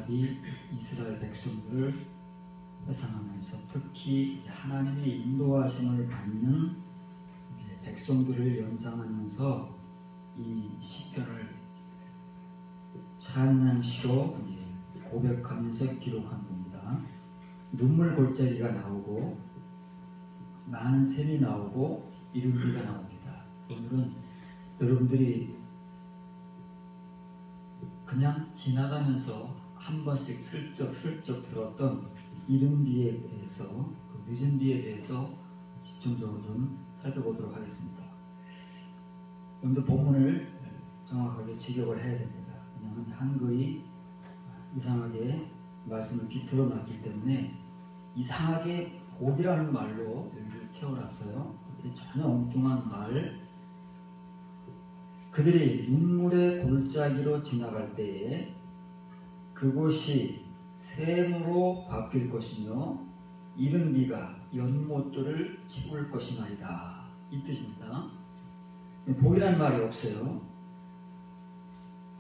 아삽이 이스라엘 백성들을 회상하면서 특히 하나님의 인도하심을 받는 백성들을 연상하면서 이 시편을 찬양시로 고백하면서 기록한 겁니다. 눈물 골짜기가 나오고 많은 샘이 나오고 이른비가 나옵니다. 오늘은 여러분들이 그냥 지나가면서 한 번씩 슬쩍 들었던 이른비에 대해서, 그 늦은 비에 대해서 집중적으로 좀 살펴보도록 하겠습니다. 여러분들 본문을 정확하게 직역을 해야 됩니다. 왜냐하면 한글이 이상하게 말씀을 비틀어 놨기 때문에 이상하게 복이라는 말로 여기를 채워놨어요. 그래서 전혀 엉뚱한 말. 그들이 눈물의 골짜기로 지나갈 때에 그곳이 샘으로 바뀔 것이며 이른 비가 연못들을 채울 것이나이다. 이 뜻입니다. 복이라는 말이 없어요.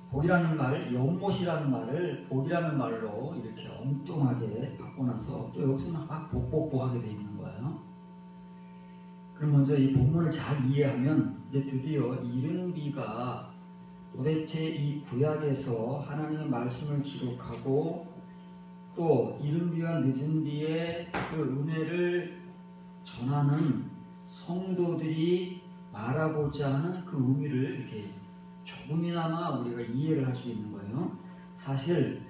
복이라는 말, 연못이라는 말을 복이라는 말로 이렇게 엉뚱하게 바꿔놔서 또 여기서는 막 복하게 돼 있는 거예요. 그럼 먼저 이 본문을 잘 이해하면 이제 드디어 이른 비가 도대체 이 구약에서 하나님의 말씀을 기록하고 또 이른 비와 늦은 비의 그 은혜를 전하는 성도들이 말하고자 하는 그 의미를 이렇게 조금이나마 우리가 이해를 할 수 있는 거예요. 사실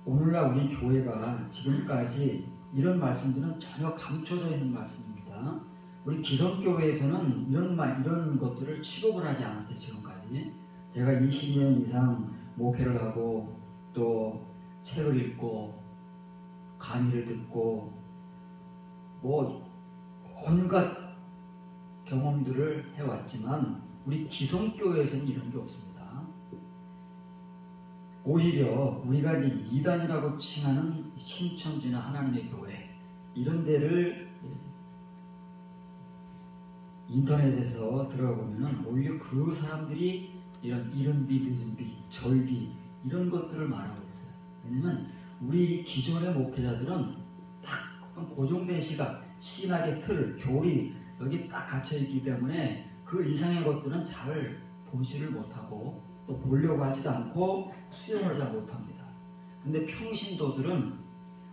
오늘날 우리 교회가 지금까지 이런 말씀들은 전혀 감춰져 있는 말씀입니다. 우리 기성교회에서는 이런 것들을 취급을 하지 않았어요. 지금까지 제가 20년 이상 목회를 하고 또 책을 읽고 강의를 듣고 뭐 온갖 경험들을 해왔지만 우리 기성교회에서는 이런 게 없습니다. 오히려 우리가 이제 이단이라고 칭하는 신천지나 하나님의 교회 이런 데를 인터넷에서 들어가 보면은 오히려 그 사람들이 이런 이른비, 늦은비, 절기 이런 것들을 말하고 있어요. 왜냐면 우리 기존의 목회자들은 딱 고정된 시각, 신학의 틀, 교리 여기 딱 갇혀 있기 때문에 그 이상의 것들은 잘 보지를 못하고 또 보려고 하지도 않고 수용을 잘 못합니다. 근데 평신도들은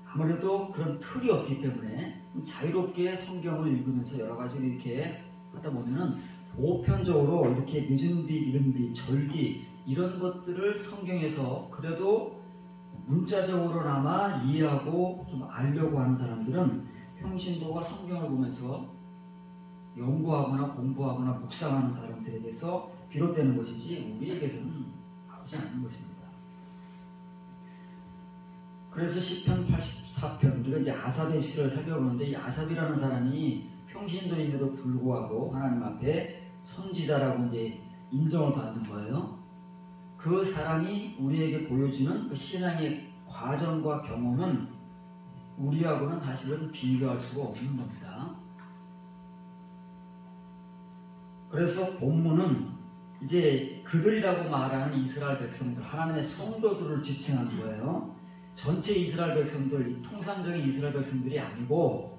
아무래도 그런 틀이 없기 때문에 자유롭게 성경을 읽으면서 여러 가지로 이렇게 하다 보면은 보편적으로 이렇게 늦은 비, 이른 비, 절기 이런 것들을 성경에서 그래도 문자적으로나마 이해하고 좀 알려고 하는 사람들은 평신도가 성경을 보면서 연구하거나 공부하거나 묵상하는 사람들에게서 비롯되는 것이지 우리에게서는 나오지 않는 것입니다. 그래서 시편 84편 우리가 이제 아삽의 시를 살펴보는데 이 아삽이라는 사람이 평신도임에도 불구하고 하나님 앞에 선지자라고 이제 인정을 받는 거예요. 그 사람이 우리에게 보여주는 그 신앙의 과정과 경험은 우리하고는 사실은 비교할 수가 없는 겁니다. 그래서 본문은 이제 그들이라고 말하는 이스라엘 백성들, 하나님의 성도들을 지칭하는 거예요. 전체 이스라엘 백성들, 통상적인 이스라엘 백성들이 아니고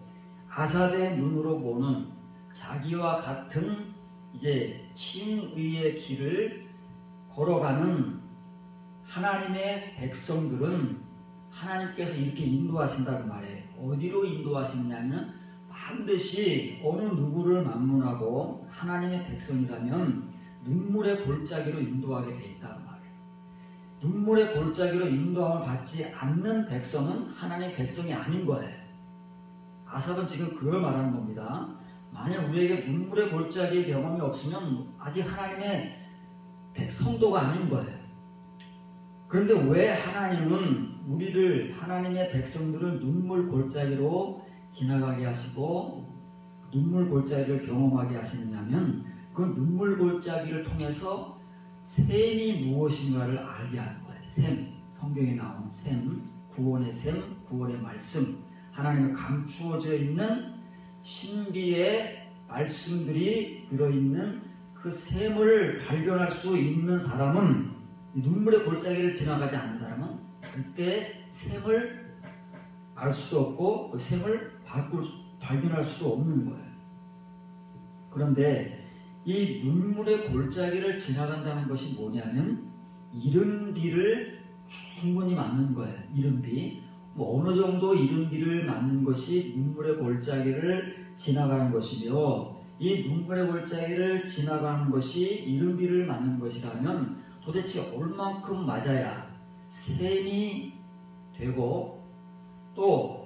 아삽의 눈으로 보는 자기와 같은 이제 친의의 길을 걸어가는 하나님의 백성들은 하나님께서 이렇게 인도하신다고 말해요. 어디로 인도하시느냐면 반드시 어느 누구를 막론하고 하나님의 백성이라면 눈물의 골짜기로 인도하게 돼 있다는 말이에요. 눈물의 골짜기로 인도함을 받지 않는 백성은 하나님의 백성이 아닌 거예요. 아삽은 지금 그걸 말하는 겁니다. 만약 우리에게 눈물의 골짜기의 경험이 없으면 아직 하나님의 성도가 아닌 거예요. 그런데 왜 하나님은 우리를, 하나님의 백성들을 눈물 골짜기로 지나가게 하시고 눈물 골짜기를 경험하게 하시느냐면 그 눈물 골짜기를 통해서 샘이 무엇인가를 알게 하는 거예요. 샘, 성경에 나오는 샘, 구원의 샘, 구원의 말씀, 하나님의 감추어져 있는 신비의 말씀들이 들어있는 그 샘을 발견할 수 있는 사람은, 눈물의 골짜기를 지나가지 않는 사람은 절대 샘을 알 수도 없고 그 샘을 발견할 수도 없는 거예요. 그런데 이 눈물의 골짜기를 지나간다는 것이 뭐냐면 이른 비를 충분히 맞는 거예요. 이른 비. 어느 정도 이른 비를 맞는 것이 눈물의 골짜기를 지나가는 것이며, 이 눈물의 골짜기를 지나가는 것이 이른 비를 맞는 것이라면 도대체 얼만큼 맞아야 샘이 되고 또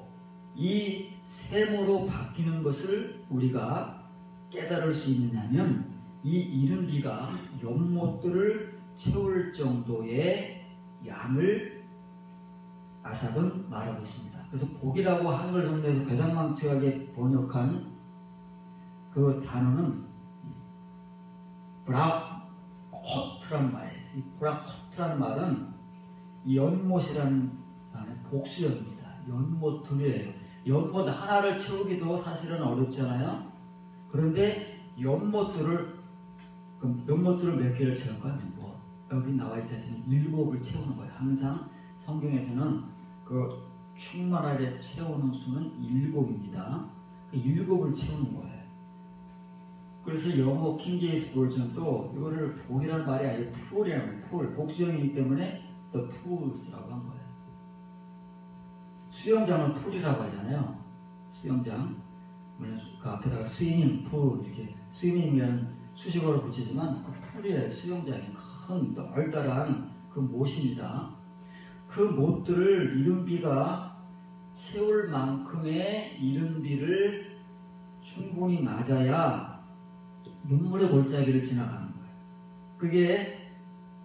이 샘으로 바뀌는 것을 우리가 깨달을 수 있느냐면, 이 이른 비가 연못들을 채울 정도의 양을 아삽은 말하고 있습니다. 그래서 복이라고 한글 성경에서 괴상망측하게 번역한 그 단어는 브라호트란 말이에요. 이 브라호트란 말은 연못이라는 말의 복수형입니다. 연못들이에요. 연못 하나를 채우기도 사실은 어렵잖아요. 그런데 연못들을 몇 개를 채울까요? 여기 나와 있지 않지만 7을 채우는 거예요. 항상 성경에서는 그 충만하게 채우는 수는 7입니다. 7을 채우는 거예요. 그래서 영어 킹제임스 버전도 이거를 복이라는 말이 아니라 풀이라는 거예요. 풀. 복수형이기 때문에 the pools라고 한 거예요. 수영장을 풀이라고 하잖아요. 수영장. 물론 그 앞에다가 스위밍 풀 이렇게 스위밍이라는 수식어를 붙이지만 그 풀이에요. 수영장이 큰 널널한 그 못입니다. 그 못들을 이른 비가 채울 만큼의 이른 비를 충분히 맞아야 눈물의 골짜기를 지나가는 거예요. 그게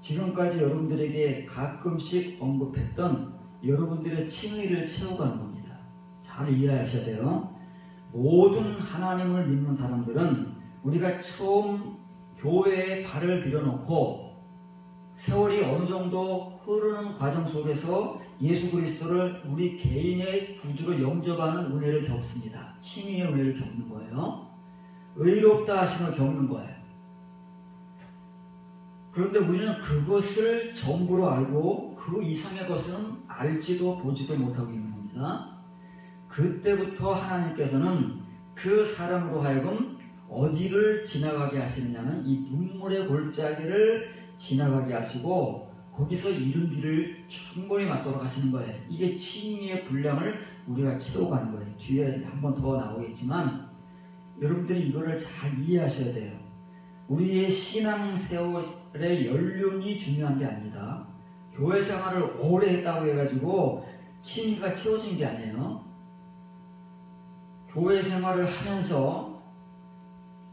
지금까지 여러분들에게 가끔씩 언급했던 여러분들의 칭의를 채워가는 겁니다. 잘 이해하셔야 돼요. 모든 하나님을 믿는 사람들은 우리가 처음 교회에 발을 들여놓고 세월이 어느 정도 흐르는 과정 속에서 예수 그리스도를 우리 개인의 구주로 영접하는 은혜를 겪습니다. 칭의의 은혜를 겪는 거예요. 의롭다 하심을 겪는 거예요. 그런데 우리는 그것을 전부로 알고 그 이상의 것은 알지도 보지도 못하고 있는 겁니다. 그때부터 하나님께서는 그 사람으로 하여금 어디를 지나가게 하시느냐면 이 눈물의 골짜기를 지나가게 하시고 거기서 이른 비를 충분히 맞도록 하시는 거예요. 이게 칭의의 분량을 우리가 채워가는 거예요. 뒤에 한 번 더 나오겠지만 여러분들이 이거를 잘 이해하셔야 돼요. 우리의 신앙 세월의 연륜이 중요한 게 아니다. 교회 생활을 오래 했다고 해가지고 칭의가 채워진 게 아니에요. 교회 생활을 하면서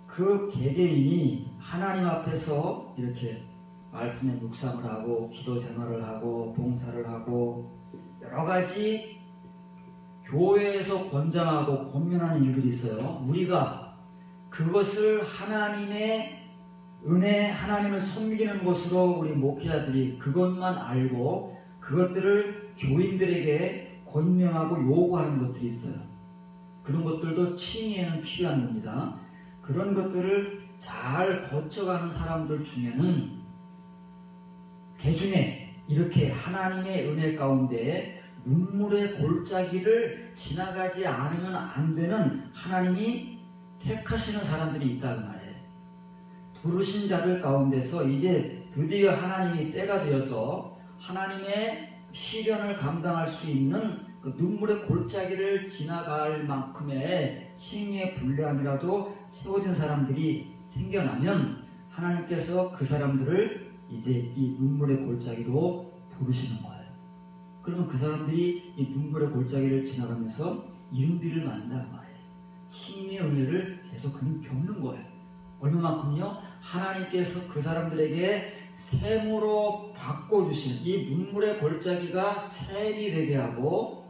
그 개개인이 하나님 앞에서 이렇게 말씀에 묵상을 하고 기도 생활을 하고 봉사를 하고 여러 가지 교회에서 권장하고 권면하는 일들이 있어요. 우리가 그것을 하나님의 은혜, 하나님을 섬기는 것으로 우리 목회자들이 그것만 알고 그것들을 교인들에게 권면하고 요구하는 것들이 있어요. 그런 것들도 칭의에는 필요한 겁니다. 그런 것들을 잘 거쳐가는 사람들 중에는 대중에 이렇게 하나님의 은혜 가운데 눈물의 골짜기를 지나가지 않으면 안 되는 하나님이 택하시는 사람들이 있다는 말이에요. 부르신 자들 가운데서 이제 드디어 하나님이 때가 되어서 하나님의 시련을 감당할 수 있는 그 눈물의 골짜기를 지나갈 만큼의 칭의의 분량이라도 채워진 사람들이 생겨나면 하나님께서 그 사람들을 이제 이 눈물의 골짜기로 부르시는 거예요. 그러면 그 사람들이 이 눈물의 골짜기를 지나가면서 이른 비를 맞는단 말이에요. 칭의의 은혜를 계속 겪는 거예요. 얼마만큼요? 하나님께서 그 사람들에게 샘으로 바꿔주시는 이 눈물의 골짜기가 샘이 되게 하고,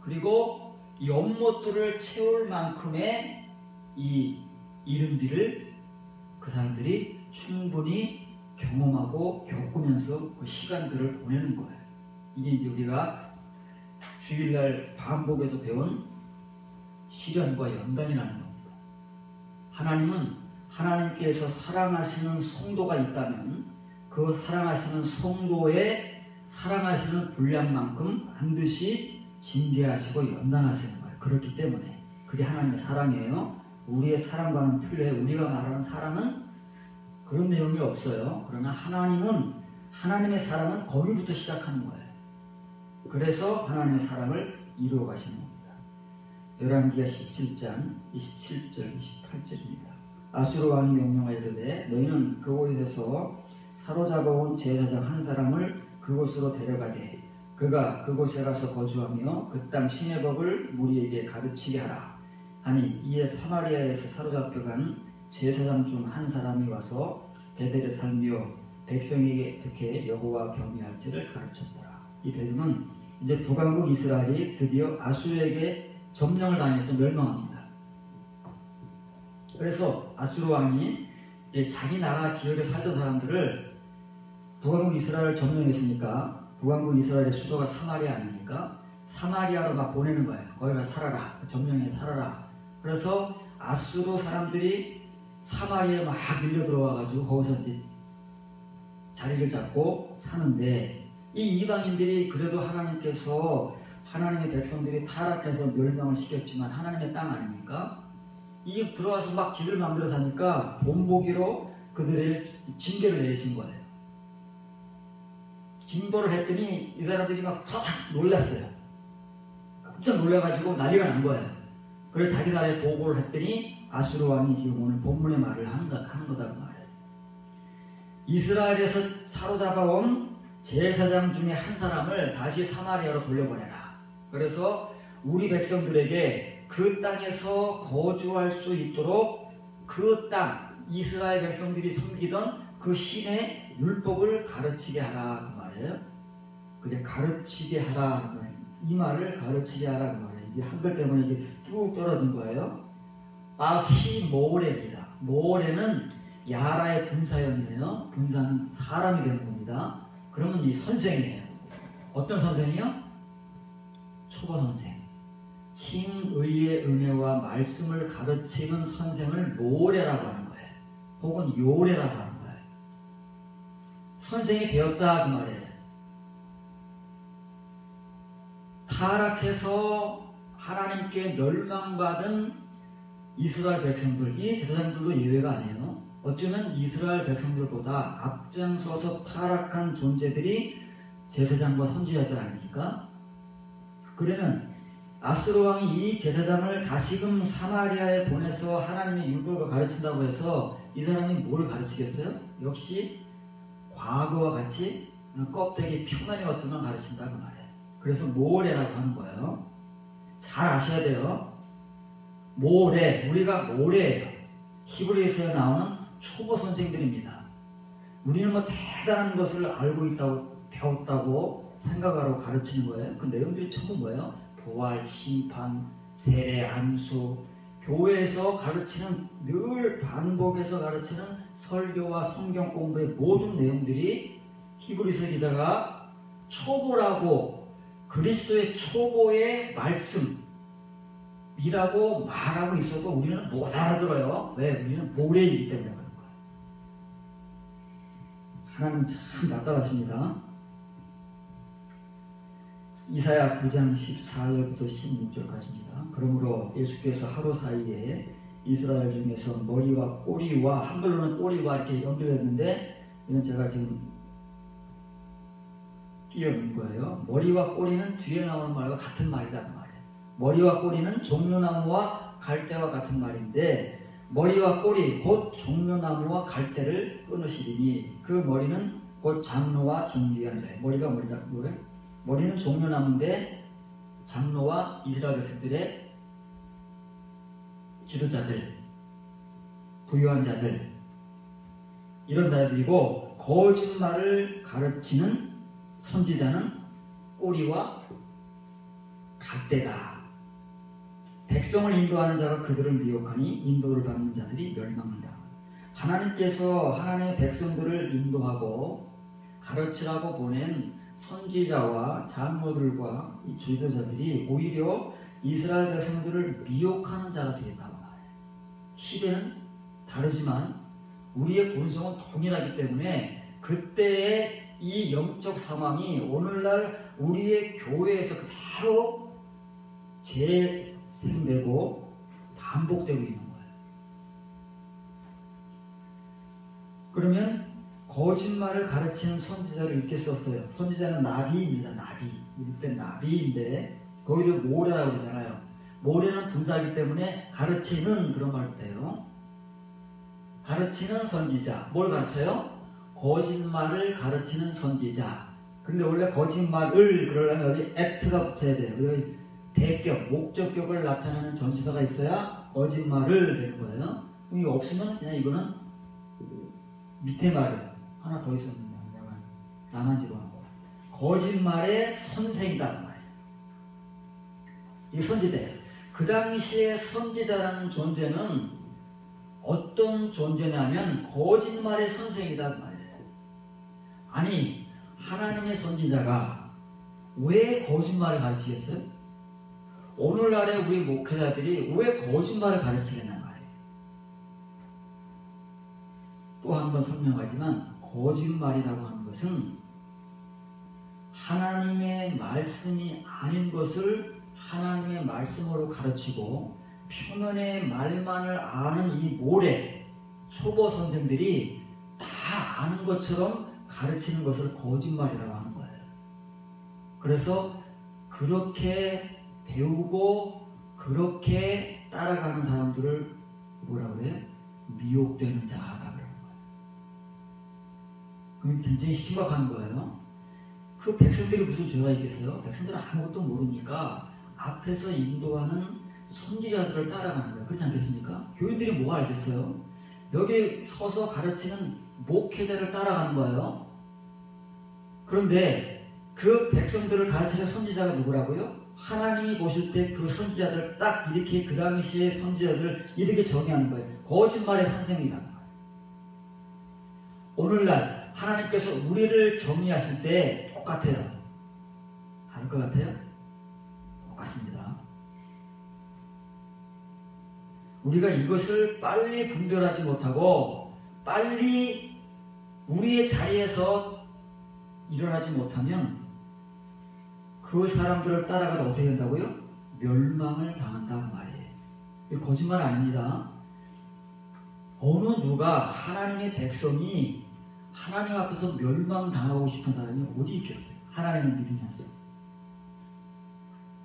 그리고 연못들을 채울 만큼의 이 이른 비를 그 사람들이 충분히 경험하고 겪으면서 그 시간들을 보내는 거예요. 이게 이제 우리가 주일날 반복에서 배운 시련과 연단이라는 겁니다. 하나님은 하나님께서 사랑하시는 성도가 있다면 그 사랑하시는 성도의 사랑하시는 분량만큼 반드시 징계하시고 연단하시는 거예요. 그렇기 때문에 그게 하나님의 사랑이에요. 우리의 사랑과는 틀려요. 우리가 말하는 사랑은 그런 내용이 없어요. 그러나 하나님의 사랑은 거기부터 시작하는 거예요. 그래서 하나님의 사랑을 이루어 가시는 겁니다. 열왕기하 17장 27절 28절입니다. 아수르 왕이 명령하여 이르되 너희는 그곳에서 사로잡아온 제사장 한 사람을 그곳으로 데려가되 그가 그곳에 가서 거주하며 그 땅 신의 법을 무리에게 가르치게 하라 하니 이에 사마리아에서 사로잡혀간 제사장 중 한 사람이 와서 베델에 살며 백성에게 어떻게 여호와 경외할지를 가르쳤더라. 이 베델은 이제 북왕국 이스라엘이 드디어 아수르에게 점령을 당해서 멸망합니다. 그래서 아수르 왕이 이제 자기 나라 지역에 살던 사람들을 북왕국 이스라엘을 점령했으니까 북왕국 이스라엘의 수도가 사마리아 아닙니까? 사마리아로 막 보내는 거예요. 거기 가서 살아라. 점령해 살아라. 그래서 아수르 사람들이 사마리아에 막 밀려 들어와가지고 거기서 이제 자리를 잡고 사는데 이 이방인들이 그래도 하나님의 백성들이 타락해서 멸망을 시켰지만 하나님의 땅 아닙니까? 이게 들어와서 막 지들 마음대로 사니까 본보기로 그들의 징계를 내리신 거예요. 징벌을 했더니 이 사람들이 막 놀랐어요. 깜짝 놀라가지고 난리가 난 거예요. 그래서 자기 나라에 보고를 했더니 아수르 왕이 지금 오늘 본문의 말을 하는 거다고 말해요. 이스라엘에서 사로잡아온 제사장 중에 한 사람을 다시 사마리아로 돌려보내라. 그래서 우리 백성들에게 그 땅에서 거주할 수 있도록 그 땅, 이스라엘 백성들이 섬기던 그 신의 율법을 가르치게 하라 그 말이에요. 그게 가르치게 하라 그 말이에요. 이 말을 가르치게 하라 그 말이에요. 이게 한글 때문에 이게 쭉 떨어진 거예요. 아히모레입니다. 모레는 야라의 분사형이에요. 분사는 사람이 되는 겁니다. 그러면 이 선생이에요. 어떤 선생이요? 초보 선생. 칭의의 은혜와 말씀을 가르치는 선생을 모레라고 하는 거예요. 혹은 요레라고 하는 거예요. 선생이 되었다 그 말이에요. 타락해서 하나님께 멸망받은 이스라엘 백성들, 이 제사장들도 예외가 아니에요. 어쩌면 이스라엘 백성들보다 앞장서서 타락한 존재들이 제사장과 선지자들 아닙니까? 그러면 아수르 왕이 이 제사장을 다시금 사마리아에 보내서 하나님의 율법을 가르친다고 해서 이 사람이 뭘 가르치겠어요? 역시 과거와 같이 껍데기 표면의 것들만 가르친다 그 말이에요. 그래서 모레라고 하는 거예요. 잘 아셔야 돼요. 모레, 우리가 모레예요. 히브리서에 나오는 초보 선생들입니다. 우리는 뭐 대단한 것을 알고 있다고 배웠다고 생각하고 가르치는 거예요. 그 내용들이 전부 뭐예요? 부활, 심판, 세례, 안수, 교회에서 가르치는 늘 반복해서 가르치는 설교와 성경 공부의 모든 내용들이 히브리서 기자가 초보라고 그리스도의 초보의 말씀이라고 말하고 있어도 우리는 못 알아들어요. 왜? 우리는 모래이기 때문에 그런 거예요. 하나님 참 답답하십니다. 이사야 9장 14절부터 16절까지입니다. 그러므로 예수께서 하루 사이에 이스라엘 중에서 머리와 꼬리와, 한글로는 꼬리와 이렇게 연결했는데 이건 제가 지금 끼워놓은 거예요. 머리와 꼬리는 뒤에 나오는 말과 같은 말이다 그 말이에요. 머리와 꼬리는 종려나무와 갈대와 같은 말인데 머리와 꼬리 곧 종려나무와 갈대를 끊으시리니 그 머리는 곧 장로와 존귀한 자예요. 머리가 뭐예요? 머리는 종려나무인데 장로와 이스라엘 백성들의 지도자들, 부유한 자들 이런 사람들이고 거짓말을 가르치는 선지자는 꼬리와 갈대다. 백성을 인도하는 자가 그들을 미혹하니 인도를 받는 자들이 멸망한다. 하나님께서 하나님의 백성들을 인도하고 가르치라고 보낸 선지자와 장로들과 이 지도자들이 오히려 이스라엘 백성들을 미혹하는 자가 되겠다고 말해요. 시대는 다르지만 우리의 본성은 동일하기 때문에 그때의 이 영적 상황이 오늘날 우리의 교회에서 그대로 재생되고 반복되고 있는 거예요. 그러면 거짓말을 가르치는 선지자를 이렇게 썼어요. 선지자는 나비입니다. 나비. 이때 나비인데 거기도 모래라고 그러잖아요. 모래는 분사하기 때문에 가르치는 그런 말도 돼요. 가르치는 선지자. 뭘 가르쳐요? 거짓말을 가르치는 선지자. 근데 원래 거짓말을 그러려면 여기 act가 붙어야 돼요. 여기 대격, 목적격을 나타내는 전치사가 있어야 거짓말을 되는 거예요. 이게 없으면 그냥 이거는 밑에 말이에요. 하나 더 있었는데 내가 나만 집어넣고 거짓말의 선생이다 그 말이에요. 이게 선지자예요. 그 당시에 선지자라는 존재는 어떤 존재냐면 거짓말의 선생이다 그 말이에요. 아니 하나님의 선지자가 왜 거짓말을 가르치겠어요? 오늘날의 우리 목회자들이 왜 거짓말을 가르치겠냐 말이에요. 또 한 번 설명하지만 거짓말이라고 하는 것은 하나님의 말씀이 아닌 것을 하나님의 말씀으로 가르치고 표면의 말만을 아는 이 모래 초보 선생들이 다 아는 것처럼 가르치는 것을 거짓말이라고 하는 거예요. 그래서 그렇게 배우고 그렇게 따라가는 사람들을 뭐라 그래요? 미혹되는 자다 그러는 거예요. 그게 굉장히 심각한 거예요. 그 백성들이 무슨 죄가 있겠어요? 백성들은 아무것도 모르니까 앞에서 인도하는 선지자들을 따라가는 거예요. 그렇지 않겠습니까? 교인들이 뭐가 알겠어요? 여기 서서 가르치는 목회자를 따라가는 거예요. 그런데 그 백성들을 가르치는 선지자가 누구라고요? 하나님이 보실 때 그 선지자들을 딱 이렇게 그 당시의 선지자들을 이렇게 정의하는 거예요. 거짓말의 선생이다. 오늘날 하나님께서 우리를 정의하실 때 똑같아요. 다를 것 같아요? 똑같습니다. 우리가 이것을 빨리 분별하지 못하고 빨리 우리의 자리에서 일어나지 못하면 그 사람들을 따라가다 어떻게 된다고요? 멸망을 당한다는 말이에요. 이거 거짓말 아닙니다. 어느 누가 하나님의 백성이 하나님 앞에서 멸망당하고 싶은 사람이 어디 있겠어요? 하나님을 믿으면서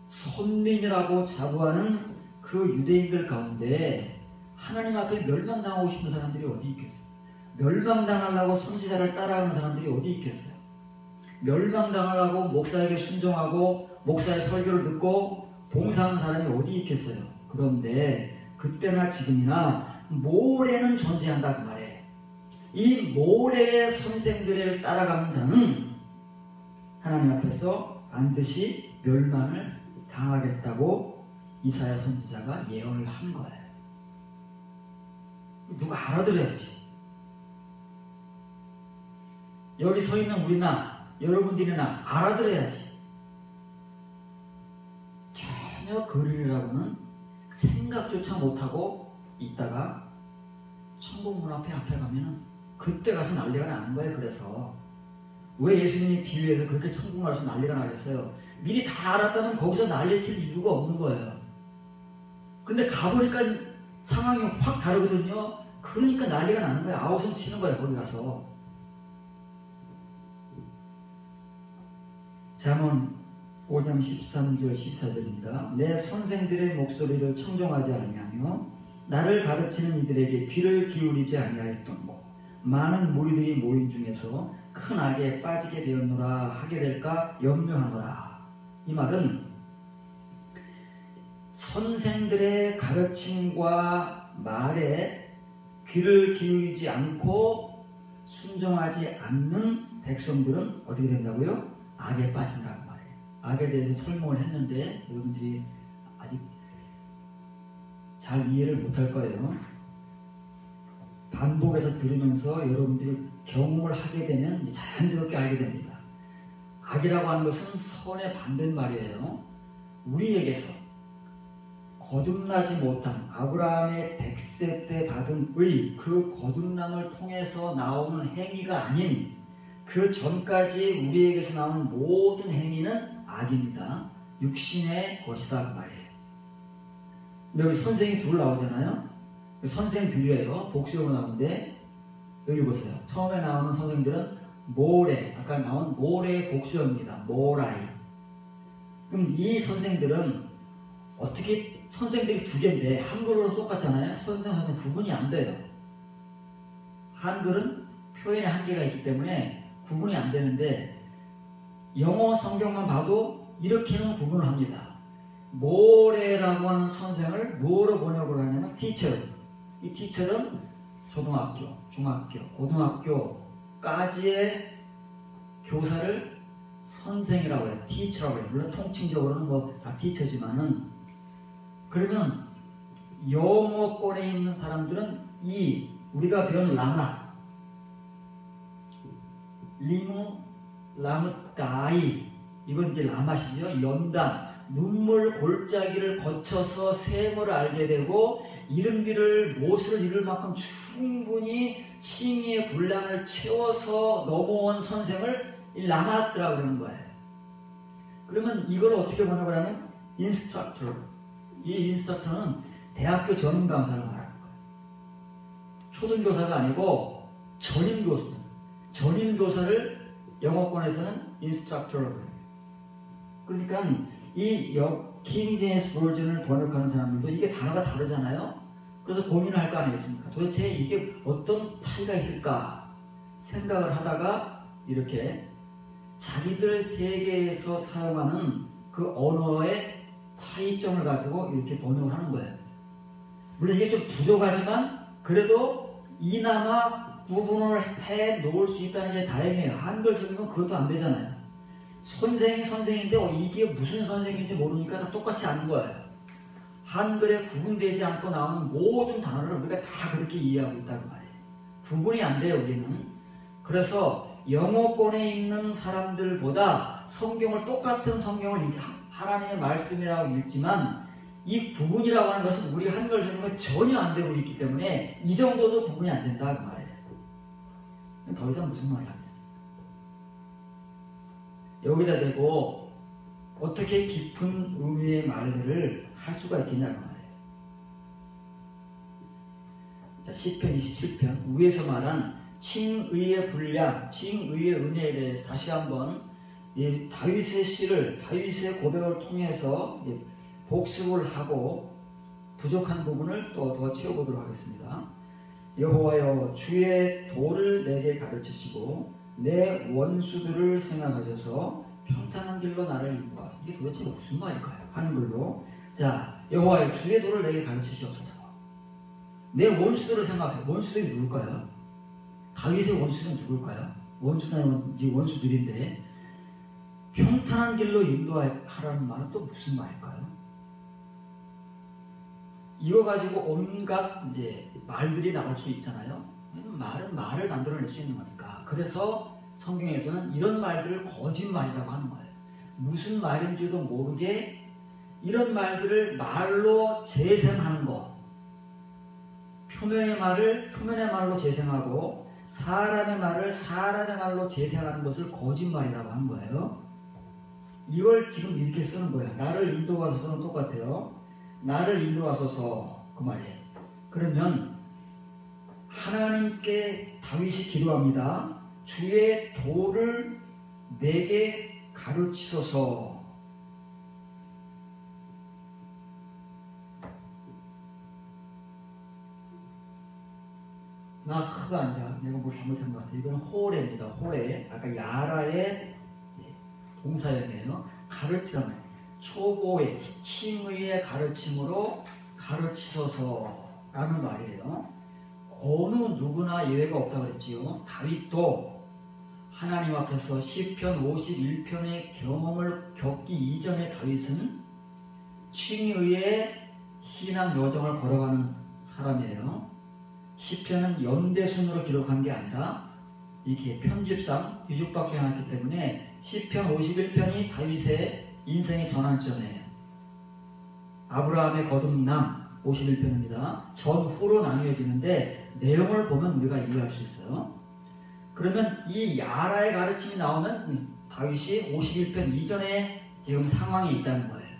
선민이라고 자부하는 그 유대인들 가운데 하나님 앞에 멸망당하고 싶은 사람들이 어디 있겠어요? 멸망당하려고 선지자를 따라가는 사람들이 어디 있겠어요? 멸망당하려고 목사에게 순종하고 목사의 설교를 듣고 봉사하는 사람이 어디 있겠어요? 그런데 그때나 지금이나 모래는 존재한다 그 말이에요. 이 모래의 선생들을 따라가는 자는 하나님 앞에서 반드시 멸망을 당하겠다고 이사야 선지자가 예언을 한 거예요. 누가 알아들어야지. 여기 서 있는 우리나 여러분들이나 알아들어야지. 전혀 그러려고는 생각조차 못하고 있다가 천국문 앞에 가면은 그때 가서 난리가 나는 거예요. 그래서 왜 예수님이 비유해서 그렇게 천국 가서 난리가 나겠어요? 미리 다 알았다면 거기서 난리칠 이유가 없는 거예요. 근데 가보니까 상황이 확 다르거든요. 그러니까 난리가 나는 거예요. 아우성 치는 거예요. 거기 가서. 잠언 5장 13절 14절입니다. 내 선생들의 목소리를 청종하지 아니하며 나를 가르치는 이들에게 귀를 기울이지 아니하였던 많은 무리들이 모인 중에서 큰 악에 빠지게 되었노라 하게 될까 염려하노라. 이 말은 선생들의 가르침과 말에 귀를 기울이지 않고 순종하지 않는 백성들은 어떻게 된다고요? 악에 빠진다고 말해요. 악에 대해서 설명을 했는데 여러분들이 아직 잘 이해를 못할 거예요. 반복해서 들으면서 여러분들이 경험을 하게 되면 이제 자연스럽게 알게 됩니다. 악이라고 하는 것은 선의 반대말이에요. 우리에게서 거듭나지 못한 아브라함의 100세 때 받은 의, 그 거듭남을 통해서 나오는 행위가 아닌 그 전까지 우리에게서 나오는 모든 행위는 악입니다. 육신의 것이다 그 말이에요. 여기 선생이 둘 나오잖아요. 선생들이에요. 복수용어 나오는데 여기 보세요. 처음에 나오는 선생들은 모레, 아까 나온 모레의 복수형입니다. 모라이. 그럼 이 선생들은 어떻게, 선생들이 두 개인데 한글로는 똑같잖아요. 선생 구분이 안 돼요. 한글은 표현의 한계가 있기 때문에 구분이 안 되는데 영어 성경만 봐도 이렇게는 구분을 합니다. 모레라고 하는 선생을 뭐로 번역을 하냐면 teacher. 이 teacher은 초등학교, 중학교, 고등학교까지의 교사를 선생이라고 해요. teacher라고 해요. 물론 통칭적으로는 뭐 다 teacher지만은, 그러면 영어권에 있는 사람들은 이 우리가 배운 라마, 리무, 라무다이, 이건 이제 라마시죠. 연단, 눈물 골짜기를 거쳐서 셈을 알게 되고 이른비를 못을 이룰 만큼 충분히 칭의의 분량을 채워서 넘어온 선생을 라마트라고 그러는 거예요. 그러면 이걸 어떻게 번역을 하면 인스트럭터. 이 인스트럭터는 대학교 전임 강사를 말하는 거예요. 초등교사가 아니고 전임교사. 전임교사를 영어권에서는 인스트럭터라고 해요. 그러니까 이 킹 제임스 버전을 번역하는 사람들도 이게 단어가 다르잖아요. 그래서 고민을 할 거 아니겠습니까? 도대체 이게 어떤 차이가 있을까 생각을 하다가 이렇게 자기들 세계에서 사용하는 그 언어의 차이점을 가지고 이렇게 번역을 하는 거예요. 물론 이게 좀 부족하지만 그래도 이나마 구분을 해 놓을 수 있다는 게 다행이에요. 한글 성경은 그것도 안 되잖아요. 선생이 선생인데 이게 무슨 선생인지 모르니까 다 똑같이 아는 거예요. 한글에 구분되지 않고 나오는 모든 단어를 우리가 다 그렇게 이해하고 있다는 말이에요. 구분이 안 돼요, 우리는. 그래서 영어권에 있는 사람들보다 성경을, 똑같은 성경을 하나님의 말씀이라고 읽지만 이 구분이라고 하는 것은 우리 한글 성경은 전혀 안 되고 있기 때문에 이 정도도 구분이 안 된다 그 말이에요. 더 이상 무슨 말을 하겠어요? 여기다 대고 어떻게 깊은 의미의 말들을 할 수가 있겠냐고 말이에요. 자, 시편 27편 위에서 말한 칭의의 분량, 칭의의 은혜에 대해서 다시 한번 이 다윗의 시를, 다윗의 고백을 통해서 복습을 하고 부족한 부분을 또 더 채워보도록 하겠습니다. 여호와여, 주의 도를 내게 가르치시고 내 원수들을 생각하셔서 평탄한 길로 나를 인도하소서. 이게 도대체 무슨 말일까요? 한글로. 자, 여호와여, 주의 도를 내게 가르치시옵소서. 내 원수들을 생각해. 원수들이 누굴까요? 다윗의 원수는 누굴까요? 원수들인데 평탄한 길로 인도하라는 말은 또 무슨 말일까요? 이거 가지고 온갖 이제 말들이 나올 수 있잖아요. 말은 말을 만들어낼 수 있는 거니까. 그래서 성경에서는 이런 말들을 거짓말이라고 하는 거예요. 무슨 말인지도 모르게 이런 말들을 말로 재생하는 거. 표면의 말을 표면의 말로 재생하고 사람의 말을 사람의 말로 재생하는 것을 거짓말이라고 하는 거예요. 이걸 지금 이렇게 쓰는 거예요. 나를 인도하소서는 똑같아요. 나를 인도하소서 그 말이에요. 그러면 하나님께 다윗이 기도합니다. 주의 도를 내게 가르치소서. 나흐가 아니라 내가 뭘 잘못한 것 같아. 이건 호레입니다. 호레. 아까 야라의 동사형이에요. 가르치라는 초보의 칭의의 가르침으로 가르치소서라는 말이에요. 어느 누구나 예외가 없다고 그랬지요. 다윗도 하나님 앞에서 시편 51편의 경험을 겪기 이전의 다윗은 칭의의 신앙 여정을 걸어가는 사람이에요. 시편은 연대순으로 기록한 게 아니라 이렇게 편집상 뒤죽박죽 해놨기 때문에 시편 51편이 다윗의 인생의 전환점이에요. 아브라함의 거듭남 51편입니다. 전후로 나뉘어지는데 내용을 보면 우리가 이해할 수 있어요. 그러면 이 야라의 가르침이 나오면 다윗이 51편 이전에 지금 상황이 있다는 거예요.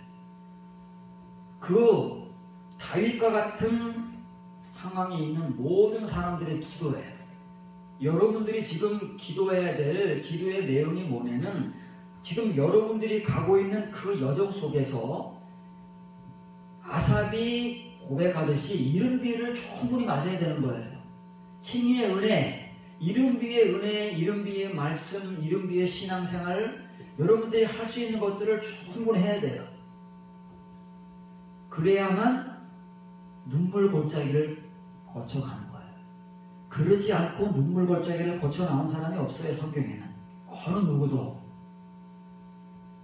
그 다윗과 같은 상황이 있는 모든 사람들의 기도예요. 여러분들이 지금 기도해야 될 기도의 내용이 뭐냐면 지금 여러분들이 가고 있는 그 여정 속에서 아삽이 고백하듯이 이른비를 충분히 맞아야 되는 거예요. 칭의의 은혜, 이른비의 은혜, 이른비의 말씀, 이른비의 신앙생활, 여러분들이 할 수 있는 것들을 충분히 해야 돼요. 그래야만 눈물 골짜기를 거쳐가는 거예요. 그러지 않고 눈물 골짜기를 거쳐 나온 사람이 없어요, 성경에는. 어느 누구도.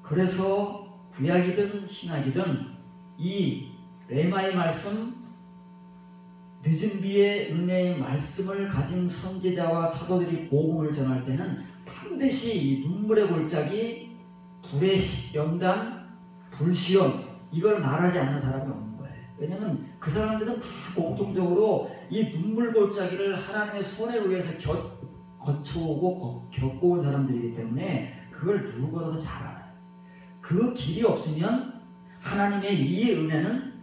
그래서 구약이든 신약이든 이 레마의 말씀, 늦은 비의 은혜의 말씀을 가진 선지자와 사도들이 복음을 전할 때는 반드시 이 눈물의 골짜기, 불의 연단, 불시험 이걸 말하지 않는 사람이 없는 거예요. 왜냐하면 그 사람들은 다 공통적으로 이 눈물 골짜기를 하나님의 손에 의해서 거쳐오고 겪고 온 사람들이기 때문에 그걸 누구보다도 잘 알아요. 그 길이 없으면 하나님의 이 은혜는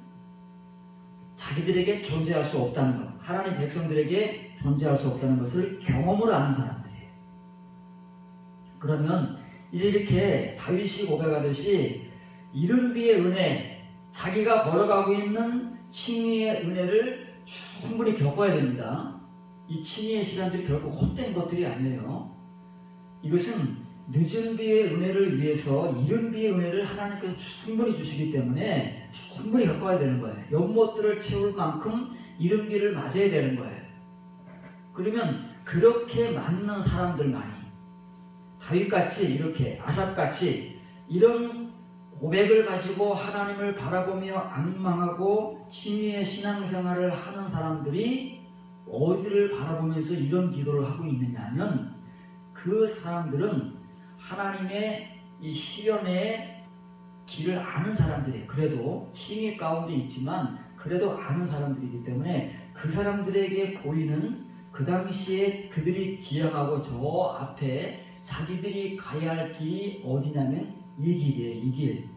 자기들에게 존재할 수 없다는 것, 하나님 백성들에게 존재할 수 없다는 것을 경험으로 아는 사람들이에요. 그러면 이제 이렇게 다윗이 고백하듯이 이른비의 은혜, 자기가 걸어가고 있는 칭의의 은혜를 충분히 겪어야 됩니다. 이 칭의의 시간들이 결코 헛된 것들이 아니에요. 이것은 늦은 비의 은혜를 위해서 이른 비의 은혜를 하나님께서 충분히 주시기 때문에 충분히 겪어야 되는 거예요. 연못들을 채울 만큼 이른 비를 맞아야 되는 거예요. 그러면 그렇게 맞는 사람들만이 다윗같이 이렇게 아삽같이 이런 고백을 가지고 하나님을 바라보며 앙망하고 칭의의 신앙생활을 하는 사람들이 어디를 바라보면서 이런 기도를 하고 있느냐 하면 그 사람들은 하나님의 이 시련의 길을 아는 사람들이에요. 그래도 칭의 가운데 있지만 그래도 아는 사람들이기 때문에 그 사람들에게 보이는 그 당시에 그들이 지향하고 저 앞에 자기들이 가야 할 길이 어디냐면 이 길이에요. 이 길.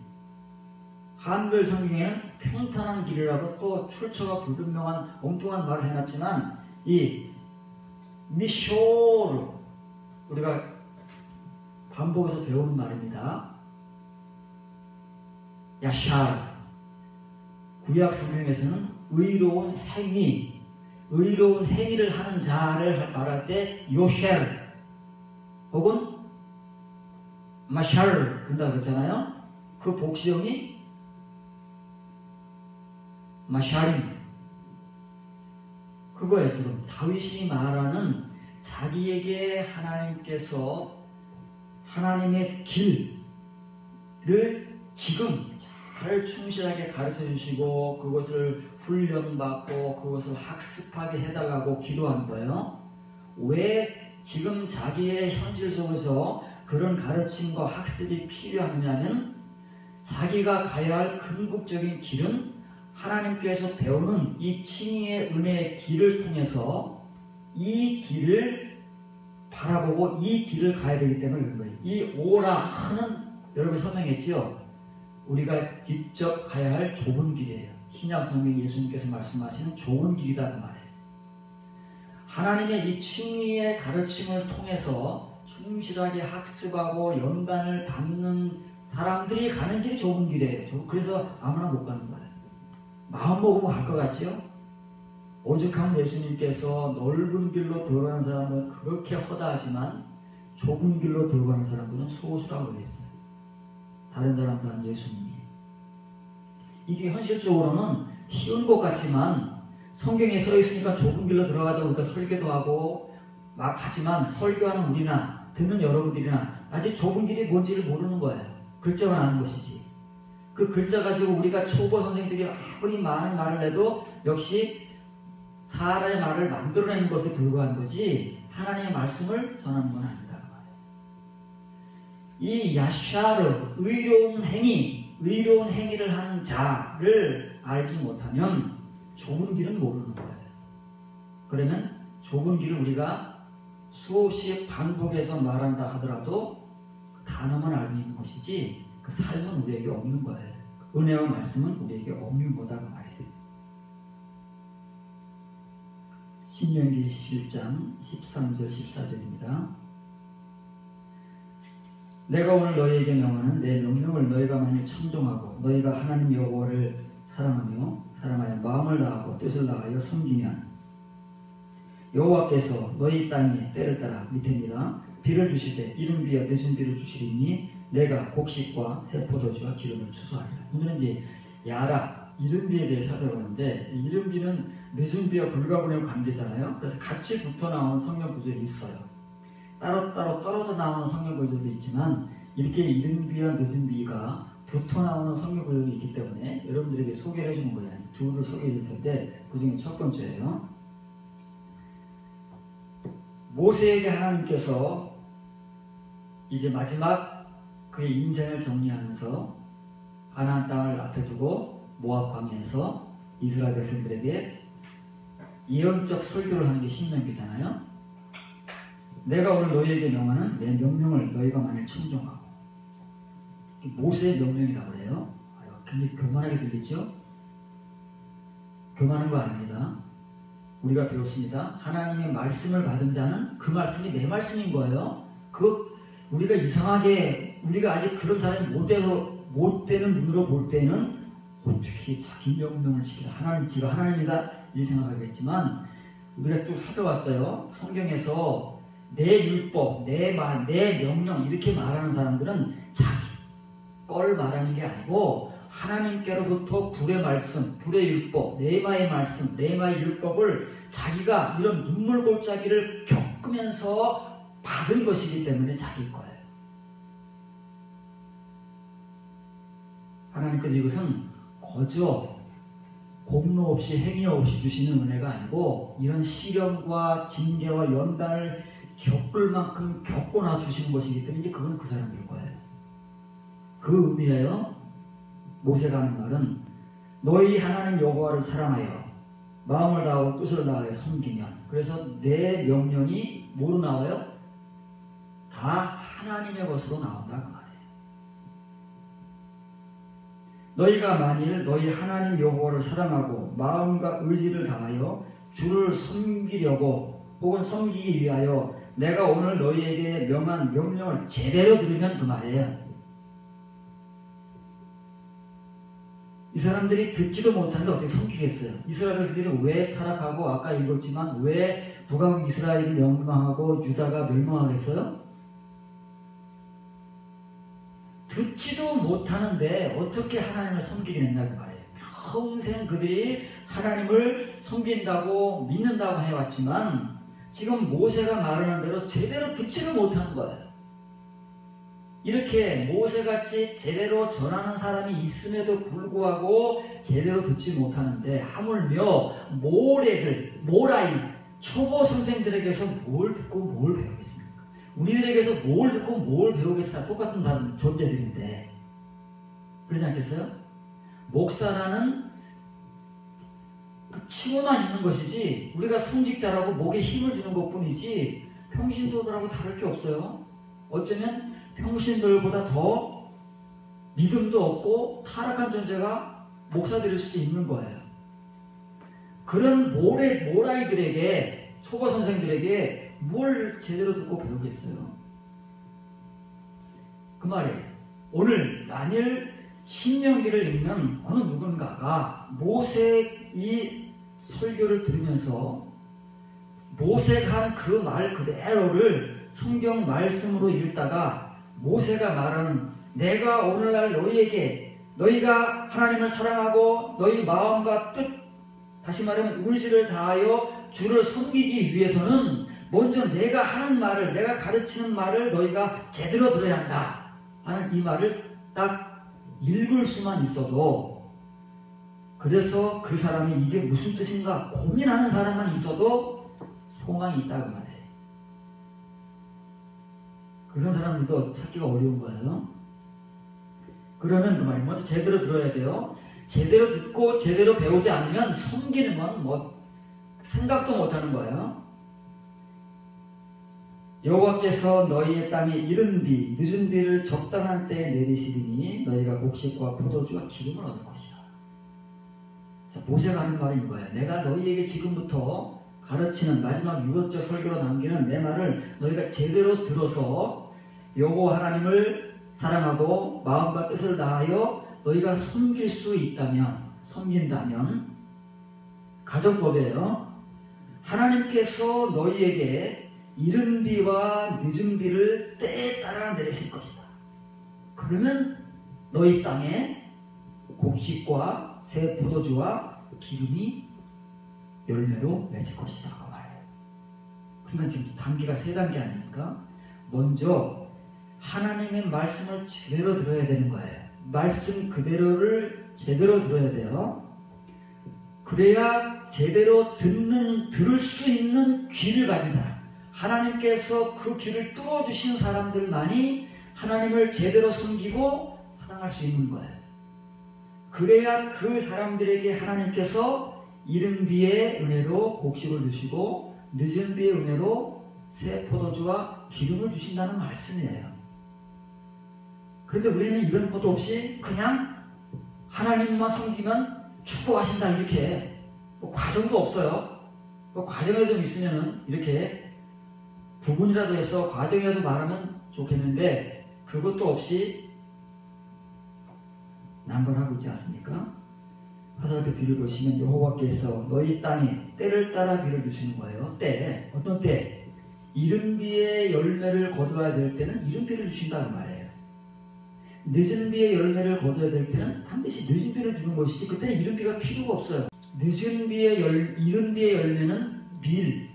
한글 성경에는 평탄한 길이라고 또 출처가 불분명한 엉뚱한 말을 해놨지만 이 미쇼르 우리가 반복해서 배우는 말입니다. 야샬 구약 성경에서는 의로운 행위, 의로운 행위를 하는 자를 말할 때 요쉘 혹은 마샬 그런다고 했잖아요. 그 복시형이 마샬임 그거예요. 지금 다윗이 말하는 자기에게 하나님께서 하나님의 길을 지금 잘 충실하게 가르쳐 주시고 그것을 훈련받고 그것을 학습하게 해달라고 기도한 거예요. 왜 지금 자기의 현실 속에서 그런 가르침과 학습이 필요하느냐면 자기가 가야 할 궁극적인 길은 하나님께서 배우는 이 칭의의 은혜의 길을 통해서 이 길을 바라보고 이 길을 가야 되기 때문에 그런 거예요. 이 오라는 여러분 설명했지요. 우리가 직접 가야 할 좁은 길이에요. 신약 성경 예수님께서 말씀하시는 좁은 길이다 그 말이에요. 하나님의 이 칭의의 가르침을 통해서 충실하게 학습하고 연단을 받는 사람들이 가는 길이 좁은 길이에요. 그래서 아무나 못 가는 거예요. 마음 먹으면 갈 것 같지요? 오죽하면 예수님께서 넓은 길로 들어가는 사람은 그렇게 허다하지만 좁은 길로 들어가는 사람들은 소수라고 그랬어요. 다른 사람들은 예수님이. 이게 현실적으로는 쉬운 것 같지만 성경에 써 있으니까 좁은 길로 들어가자고 우리가 설교도 하고 막 하지만 설교하는 우리나 듣는 여러분들이나 아직 좁은 길이 뭔지를 모르는 거예요. 글자만 아는 것이지. 그 글자 가지고 우리가 초보 선생들이 아무리 많은 말을 해도 역시 사람의 말을 만들어내는 것에 불과한 거지 하나님의 말씀을 전하는 건 아니다. 이 야샤르 의로운 행위를 하는 자를 알지 못하면 좁은 길은 모르는 거예요. 그러면 좁은 길을 우리가 수없이 반복해서 말한다 하더라도 그 단어만 알고 있는 것이지 그 삶은 우리에게 없는 거예요. 은혜와 말씀은 우리에게 없는 거다 그 말이에요. 신명기 11장 13절 14절입니다. 내가 오늘 너희에게 명하는 내 명령을 너희가 만일 청종하고 너희가 하나님 여호와를 사랑하여 마음을 다하고 뜻을 다하여 섬기면 여호와께서 너희 땅에 때를 따라 밑입니다. 비를 주시되 이른 비와 늦은 비를 주시리니 내가 곡식과 새 포도주와 기름을 추수하리라. 오늘은 이제 야라 이른 비에 대해 살펴보는데 이른 비는 늦은 비와 불가분의 관계잖아요. 그래서 같이 붙어 나오는 성경 구절이 있어요. 따로따로 떨어져 나오는 성경 구절도 있지만 이렇게 이른 비와 늦은 비가 붙어 나오는 성경 구절이 있기 때문에 여러분들에게 소개를 해주는 거예요. 둘을 소개해 줄 텐데 그 중에 첫 번째예요. 모세에게 하나님께서 이제 마지막 그의 인생을 정리하면서 가나안 땅을 앞에 두고 모압 광야에서 이스라엘 백성들에게 예언적 설교를 하는 게 신명기잖아요. 내가 오늘 너희에게 명하는 내 명령을 너희가 만일 청종하고, 모세의 명령이라고 그래요. 굉장히 교만하게 들리죠? 교만한 거 아닙니다. 우리가 배웠습니다. 하나님의 말씀을 받은 자는 그 말씀이 내 말씀인 거예요. 우리가 이상하게 우리가 아직 그런 사람이 못 되는 눈으로 볼 때는 어떻게 자기 명령을 지키라, 지가 하나님이다 이 생각하겠지만, 우리가 쭉 살펴봤어요. 성경에서 내 율법, 내 말, 내 명령 이렇게 말하는 사람들은 자기 걸 말하는 게 아니고 하나님께로부터 불의 말씀, 불의 율법, 레마의 말씀, 레마의 율법을 자기가 이런 눈물골짜기를 겪으면서 받은 것이기 때문에 자기 거예요. 하나님께서 이것은 거저 공로 없이 행위 없이 주시는 은혜가 아니고 이런 시련과 징계와 연단을 겪을 만큼 겪고나 주시는 것이기 때문에 이제 그건 그 사람일 거예요. 그 의미예요. 모세가 하는 말은 너희 하나님 여호와를 사랑하여 마음을 다하고 뜻을 다하여 섬기면, 그래서 내 명령이 뭐로 나와요? 다 하나님의 것으로 나온다 그 말이에요. 너희가 만일 너희 하나님 여호와를 사랑하고 마음과 의지를 다하여 주를 섬기려고 혹은 섬기기 위하여 내가 오늘 너희에게 명한 명령을 제대로 들으면 그 말이에요. 이 사람들이 듣지도 못하는데 어떻게 섬기겠어요? 이스라엘 백성들이 왜 타락하고 아까 읽었지만 왜 북왕 이스라엘이 멸망하고 유다가 멸망하겠어요? 듣지도 못하는데 어떻게 하나님을 섬기게 된다고 말해요. 평생 그들이 하나님을 섬긴다고 믿는다고 해왔지만 지금 모세가 말하는 대로 제대로 듣지를 못하는 거예요. 이렇게 모세같이 제대로 전하는 사람이 있음에도 불구하고 제대로 듣지 못하는데 하물며 모라이 초보 선생들에게서 뭘 듣고 뭘 배우겠습니까? 우리들에게서 뭘 듣고 뭘 배우겠어요? 똑같은 사람 존재들인데 그러지 않겠어요? 목사라는 그 칭호만 있는 것이지 우리가 성직자라고 목에 힘을 주는 것뿐이지 평신도들하고 다를 게 없어요. 어쩌면 평신들보다 더 믿음도 없고 타락한 존재가 목사들일 수도 있는 거예요. 그런 모라이들에게, 초보 선생들에게 뭘 제대로 듣고 배우겠어요? 그 말이에요. 오늘 만일 신명기를 읽는 어느 누군가가 모세의 이 설교를 들으면서 모세가 한 그 말 그대로를 성경 말씀으로 읽다가 모세가 말하는 내가 오늘날 너희에게 너희가 하나님을 사랑하고 너희 마음과 뜻, 다시 말하면 의지를 다하여 주를 섬기기 위해서는 먼저 내가 하는 말을, 내가 가르치는 말을 너희가 제대로 들어야 한다 하는 이 말을 딱 읽을 수만 있어도, 그래서 그 사람이 이게 무슨 뜻인가 고민하는 사람만 있어도 소망이 있다 그 말이에요. 그런 사람들도 찾기가 어려운 거예요. 그러면 그 말이 먼저 제대로 들어야 돼요. 제대로 듣고 제대로 배우지 않으면 섬기는 건 뭐 생각도 못하는 거예요. 여호와께서 너희의 땅에 이른 비 늦은 비를 적당한 때에 내리시리니 너희가 곡식과 포도주와 기름을 얻을 것이라. 자, 모세가 하는 말은 이거예요. 내가 너희에게 지금부터 가르치는 마지막 유언적 설교로 남기는 내 말을 너희가 제대로 들어서 여호와 하나님을 사랑하고 마음과 뜻을 다하여 너희가 섬긴다면 가정법이에요. 하나님께서 너희에게 이른 비와 늦은 비를 때에 따라 내리실 것이다. 그러면 너희 땅에 곡식과 새 포도주와 기름이 열매로 맺을 것이다 그 말이에요. 그러니까 지금 단계가 세 단계 아닙니까? 먼저 하나님의 말씀을 제대로 들어야 되는 거예요. 말씀 그대로를 제대로 들어야 돼요. 그래야 제대로 들을 수 있는 귀를 가진 사람, 하나님께서 그 귀를 뚫어주신 사람들만이 하나님을 제대로 섬기고 사랑할 수 있는 거예요. 그래야 그 사람들에게 하나님께서 이른 비의 은혜로 곡식을 주시고 늦은 비의 은혜로 새 포도주와 기름을 주신다는 말씀이에요. 그런데 우리는 이런 것도 없이 그냥 하나님만 섬기면 축복하신다 이렇게 뭐 과정도 없어요. 뭐 과정이 좀 있으면은 이렇게 구분이라도 해서 과정이라도 말하면 좋겠는데 그것도 없이 남발하고 있지 않습니까? 화살표 뒤를 보시면 여호와께서 너희 땅에 때를 따라 비를 주시는 거예요. 때, 어떤 때? 이른 비의 열매를 거두어야 될 때는 이른 비를 주신다는 말이에요. 늦은 비의 열매를 거둬야 될 때는 반드시 늦은 비를 주는 것이지 그때는 이른 비가 필요가 없어요. 이른 비의 열매는 밀,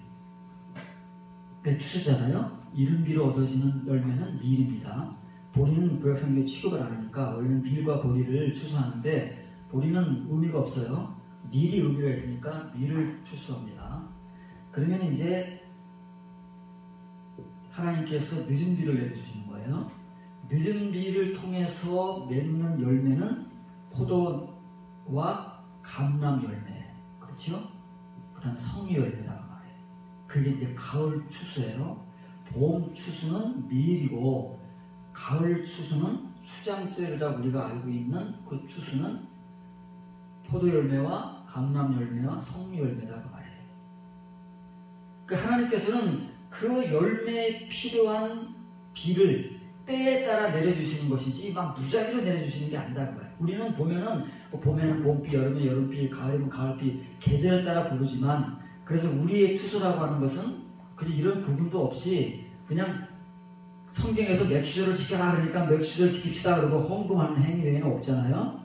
추수잖아요. 이른 비로 얻어지는 열매는 밀입니다. 보리는 구약성경에 취급을 안 하니까 원래는 밀과 보리를 추수하는데 보리는 의미가 없어요. 밀이 의미가 있으니까 밀을 추수합니다. 그러면 이제 하나님께서 늦은 비를 내려주시는 거예요. 늦은 비를 통해서 맺는 열매는 포도와 감람 열매, 그렇죠? 그 다음에 성류 열매다 말이에요. 그게 이제 가을 추수예요. 봄 추수는 밀이고 가을 추수는 수장절이라 우리가 알고 있는 그 추수는 포도 열매와 감람 열매와 성류 열매다 그 말이에요. 그 하나님께서는 그 열매에 필요한 비를 때에 따라 내려주시는 것이지 막 무작위로 내려주시는 게 아니다 그 말이에요. 우리는 보면은 봄에는 봄비, 여름에 여름비, 가을이면 가을비 계절에 따라 부르지만 그래서 우리의 추수라고 하는 것은 그저 이런 구분도 없이 그냥 성경에서 맥주절을 지켜라 그러니까 맥주절 지킵시다 그러고 헌금하는 행위 외에는 없잖아요.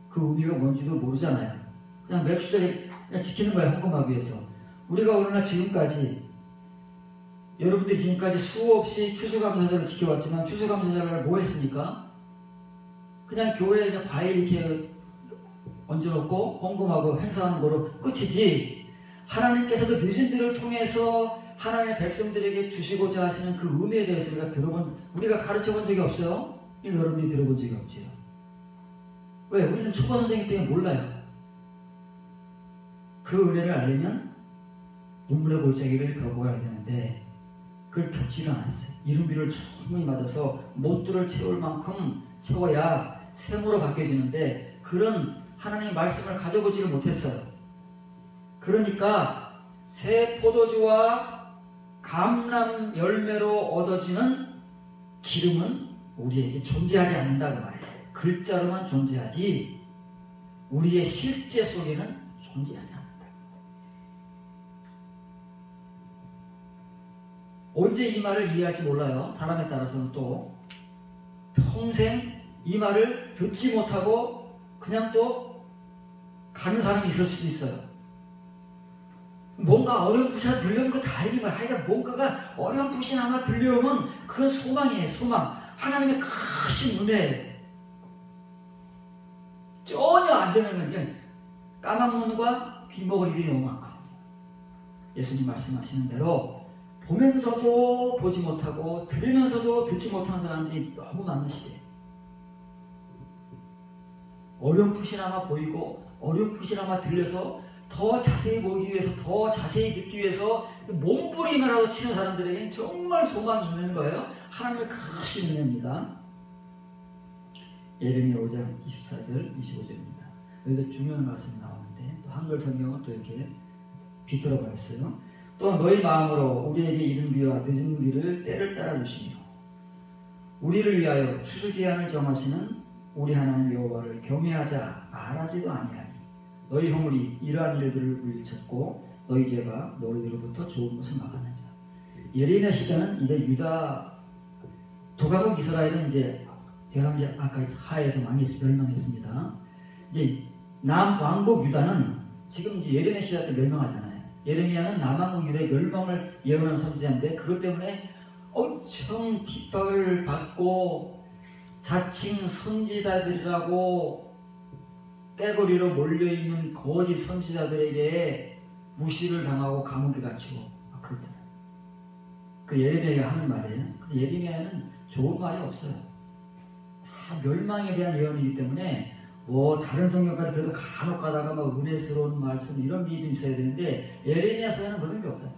그 의미가 뭔지도 모르잖아요. 그냥 맥주절 그냥 지키는 거예요. 헌금하기 위해서. 우리가 오늘날 지금까지 여러분들이 지금까지 수없이 추수감사절을 지켜왔지만 추수감사절을 뭐 했습니까? 그냥 교회에 그냥 과일 이렇게 얹어놓고 헌금하고 행사하는 거로 끝이지. 하나님께서도 늦은 비를 통해서 하나님의 백성들에게 주시고자 하시는 그 의미에 대해서 우리가 가르쳐본 적이 없어요. 여러분들이 들어본 적이 없지요. 왜? 우리는 초보 선생님 때문에 몰라요. 그 은혜를 알려면 눈물의 골짜기를 겪어야 되는데 그걸 겪지를 않았어요. 이른 비를 충분히 맞아서 못들을 채울 만큼 채워야 샘으로 바뀌어지는데 그런 하나님의 말씀을 가져보지를 못했어요. 그러니까 새 포도주와 감람 열매로 얻어지는 기름은 우리에게 존재하지 않는다 그 말이에요. 글자로만 존재하지 우리의 실제 속에는 존재하지 않는다. 언제 이 말을 이해할지 몰라요. 사람에 따라서는 또 평생 이 말을 듣지 못하고 그냥 또 가는 사람이 있을 수도 있어요. 뭔가 어렴풋이나 들려오면 그 다행인 거야. 하여간 뭔가가 어렴풋이나마 들려오면 그건 소망이에요. 소망. 하나님의 크신 은혜예요. 전혀 안 되는 건 이제 까만 눈과 귀먹을 일이 너무 많거든요. 예수님 말씀하시는 대로 보면서도 보지 못하고 들으면서도 듣지 못하는 사람들이 너무 많은 시대예요. 어렴풋이나마 보이고 어렴풋이나마 들려서 더 자세히 보기 위해서, 더 자세히 듣기 위해서 몸부림이라도 치는 사람들에게는 정말 소망이 있는 거예요. 하나님의 크신 은혜입니다. 예레미야 5장 24절 25절입니다. 여기가 중요한 말씀이 나오는데 또 한글 성경을 또 이렇게 비틀어 버렸어요. 또 너희 마음으로 우리에게 이른 비와 늦은 비를 때를 따라 주시며 우리를 위하여 추수기한을 정하시는 우리 하나님 여호와를 경외하자 말하지도 아니하니 너희 허물이 이러한 일들을 물리쳤고 너희 죄가 너희들로부터 좋은 것을 막았느니라. 예레미야 시대는 이제 유다 도가국 이스라엘은 이제 열왕기 아까 하에서 멸망했습니다. 이제 남왕국 유다는 지금 이제 예레미야 시대 때 멸망하잖아요. 예레미야는 남왕국 유다의 멸망을 예언한 선지자인데 그것 때문에 엄청 핍박을 받고 자칭 선지자들이라고 떼거리로 몰려있는 거짓 선지자들에게 무시를 당하고 감옥에 갇히고 그러잖아요. 그 예레미야가 하는 말이에요. 그래서 예레미야는 좋은 말이 없어요. 다 멸망에 대한 예언이기 때문에 뭐 다른 성경까지 그래도 간혹 가다가 막 은혜스러운 말씀 이런 게 좀 있어야 되는데 예레미야서에는 그런 게 없다.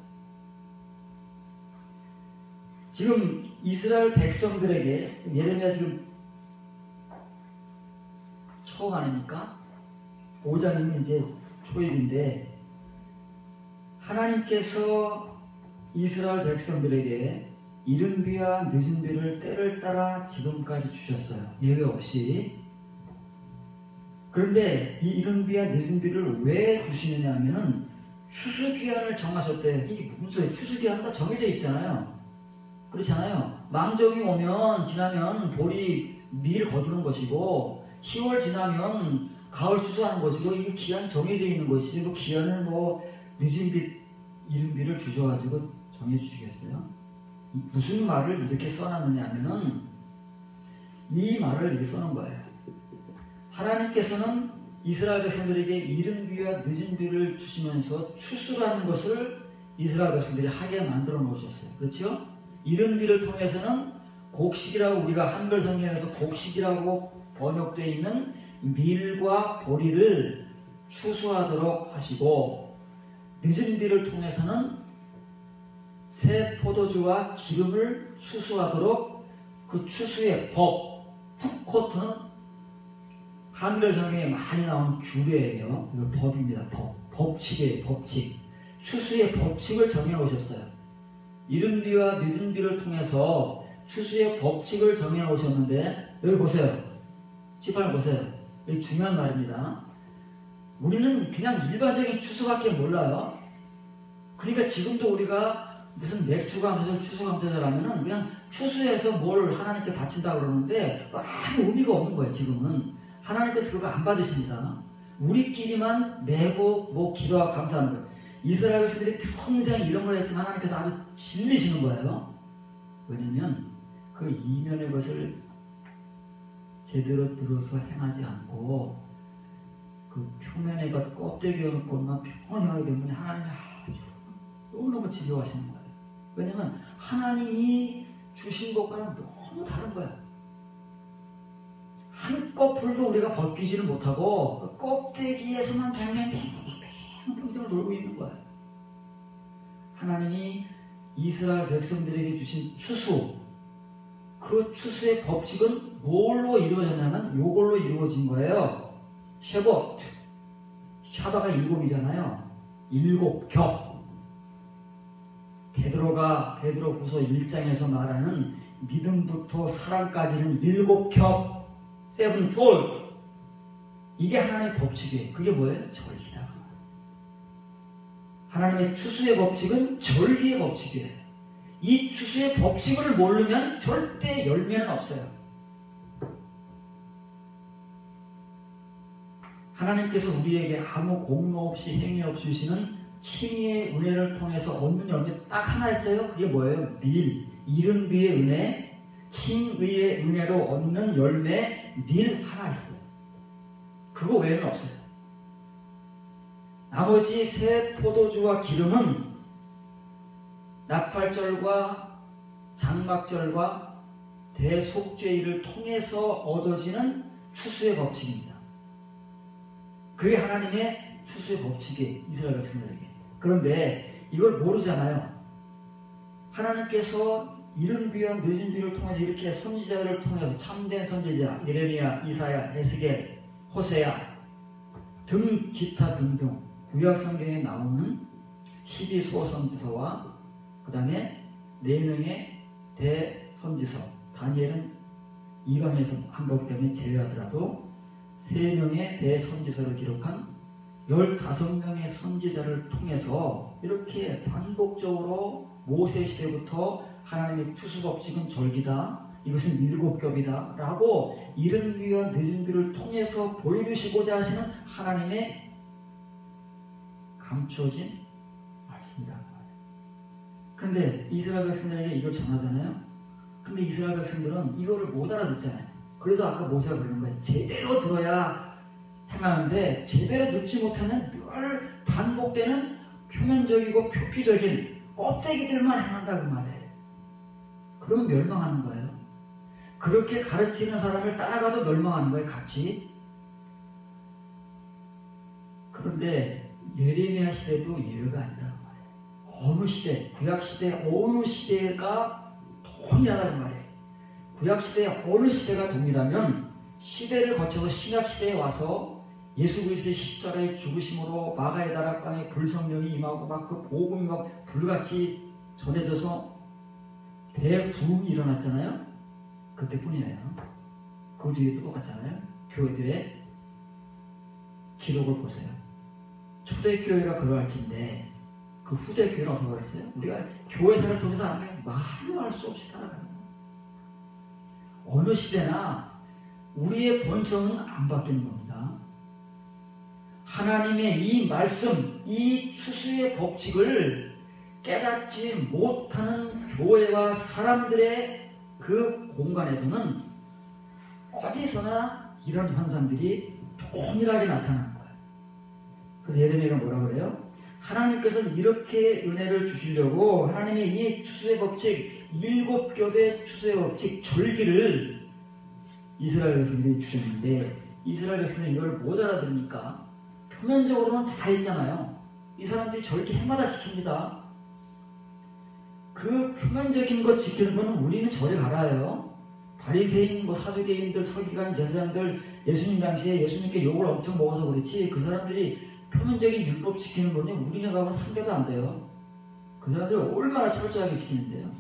지금 이스라엘 백성들에게 예레미야 지금 초음 아닙니까? 5장이면 이제 초입인데 하나님께서 이스라엘 백성들에게 이른 비와 늦은 비를 때를 따라 지금까지 주셨어요. 예외 없이. 그런데 이 이른 비와 늦은 비를 왜 주시느냐 하면은 추수기한을 정하셨대. 이게 무슨 소리예요? 추수기한은 다 정해져 있잖아요. 그렇잖아요. 망종이 오면 지나면 볼이 밀 거두는 것이고 10월 지나면 가을 추수하는 것이고 이게 기한 정해져 있는 것이고 기한을 뭐 늦은 비, 이른 비를 주셔가지고 정해주시겠어요? 무슨 말을 이렇게 써놨느냐 하면은 이 말을 이렇게 써놓은 거예요. 하나님께서는 이스라엘 백성들에게 이른 비와 늦은 비를 주시면서 추수라는 것을 이스라엘 백성들이 하게 만들어 놓으셨어요. 그렇죠? 이른 비를 통해서는 곡식이라고 우리가 한글 성경에서 곡식이라고 번역되어 있는 밀과 보리를 추수하도록 하시고 늦은 비를 통해서는 새 포도주와 기름을 추수하도록 그 추수의 법, 후코트는 한글 성경에 많이 나오는 규례예요. 이거 법입니다. 법칙이에요. 법칙. 추수의 법칙을 정해놓으셨어요. 이른 비와 늦은 비를 통해서 추수의 법칙을 정해놓으셨는데 여기 보세요. 18절 보세요. 여기 중요한 말입니다. 우리는 그냥 일반적인 추수밖에 몰라요. 그러니까 지금도 우리가 무슨 맥주 감사절, 추수 감사절 하면은 그냥 추수해서 뭘 하나님께 바친다 그러는데 아무 의미가 없는 거예요. 지금은 하나님께서 그거 안 받으십니다. 우리끼리만 내고 뭐 기도하고 감사하는 거예요. 이스라엘 백성들이 평생 이런 걸 했지만 하나님께서 아주 질리시는 거예요. 왜냐면 그 이면의 것을 제대로 들어서 행하지 않고 그 표면의 것, 껍데기의 것만 평생 하게 되면 하나님이 아주 너무너무 지겨워하시는 거예요. 왜냐면 하나님이 주신 것과는 너무 다른 거예요. 한꺼풀도 우리가 벗기지를 못하고 그 껍데기에서만 평생을 놀고 있는 거예요. 하나님이 이스라엘 백성들에게 주신 추수, 그 추수의 법칙은 뭘로 이루어졌냐면 이걸로 이루어진 거예요. 쉐봇, 샤바가 7이잖아요. 7겹. 베드로후서 1장에서 말하는 믿음부터 사랑까지는 7겹, sevenfold. 이게 하나님의 법칙이에요. 그게 뭐예요? 절기다. 하나님의 추수의 법칙은 절기의 법칙이에요. 이 추수의 법칙을 모르면 절대 열매는 없어요. 하나님께서 우리에게 아무 공로 없이 행위 없이 주시는 칭의의 은혜를 통해서 얻는 열매 딱 하나 있어요. 그게 뭐예요? 밀, 이른 비의 은혜, 칭의의 은혜로 얻는 열매 밀 하나 있어요. 그거 외에는 없어요. 나머지 새 포도주와 기름은 나팔절과 장막절과 대속죄일을 통해서 얻어지는 추수의 법칙입니다. 그게 하나님의 추수의 법칙이 이스라엘 백성들에게. 그런데 이걸 모르잖아요. 하나님께서 이른 비와 늦은 비를 통해서 이렇게 선지자를 통해서 참된 선지자 예레미야, 이사야, 에스겔, 호세야 등 기타 등등 구약 성경에 나오는 12소 선지서와 그 다음에 4명의 대선지서, 다니엘은 이방에서 한 거기 때문에 제외하더라도 3명의 대선지서를 기록한 15명의 선지자를 통해서 이렇게 반복적으로 모세 시대부터 하나님의 추수법칙은 절기다, 이것은 7겹이다 라고 이른 비와 늦은 비를 통해서 보여주시고자 하시는 하나님의 감춰진 말씀이다. 그런데 이스라엘 백성들에게 이걸 전하잖아요. 근데 이스라엘 백성들은 이거를 못 알아듣잖아요. 그래서 아까 모세가 그러는 거예요. 제대로 들어야 행하는데 제대로 듣지 못하면 늘 반복되는 표면적이고 표피적인 껍데기들만 행한다고 말해요. 그러면 멸망하는 거예요. 그렇게 가르치는 사람을 따라가도 멸망하는 거예요. 같이. 그런데 예레미야 시대도 예외가 아니다. 어느 시대, 구약 시대 어느 시대가 동일하다는 말이에요. 구약 시대 어느 시대가 동일하면 시대를 거쳐서 신약 시대에 와서 예수 그리스도의 십자가의 죽으심으로 마가의 다락방에 불성령이 임하고 막 그 복음이 막 불같이 전해져서 대부흥이 일어났잖아요. 그때뿐이에요. 그 뒤에도 똑같잖아요. 교회들의 기록을 보세요. 초대교회가 그러할진데 그 후대교회는 어떻게 하겠어요? 우리가 교회사를 통해서 하면 말로 할 수 없이 따라가는 거예요. 어느 시대나 우리의 본성은 안 바뀌는 겁니다. 하나님의 이 말씀, 이 추수의 법칙을 깨닫지 못하는 교회와 사람들의 그 공간에서는 어디서나 이런 현상들이 동일하게 나타나는 거예요. 그래서 예레미야가 뭐라 그래요? 하나님께서는 이렇게 은혜를 주시려고 하나님의 이 추수의 법칙, 7겹의 추수의 법칙 절기를 이스라엘 백성들이 주셨는데 이스라엘 백성들이 이걸 못 알아들으니까 표면적으로는 잘했잖아요. 이 사람들이 절기 해마다 지킵니다. 그 표면적인 것 지키는 거는 우리는 절에 갈아요. 바리새인, 사두개인들, 서기관, 제사장들 예수님 당시에 예수님께 욕을 엄청 먹어서 그렇지 그 사람들이 표면적인 율법 지키는 거는 우리네 가면 상대도 안 돼요. 그 사람들이 얼마나 철저하게 지키는데요.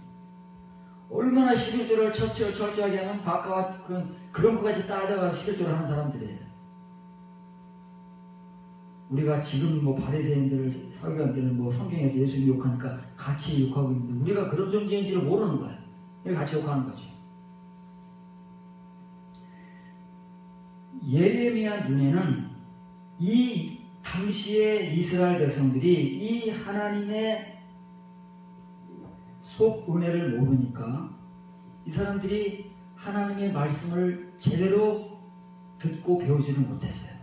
얼마나 11조를 철저하게 하면 바카와 그런 것까지 따져가 11조를 하는 사람들이에요. 우리가 지금 바리새인들, 서기관들은 성경에서 예수님 욕하니까 같이 욕하고 있는데 우리가 그런 존재인지를 모르는 거예요. 같이 욕하는 거죠. 예레미야 눈에는 이 당시의 이스라엘 백성들이 이 하나님의 속 은혜를 모르니까 이 사람들이 하나님의 말씀을 제대로 듣고 배우지는 못했어요.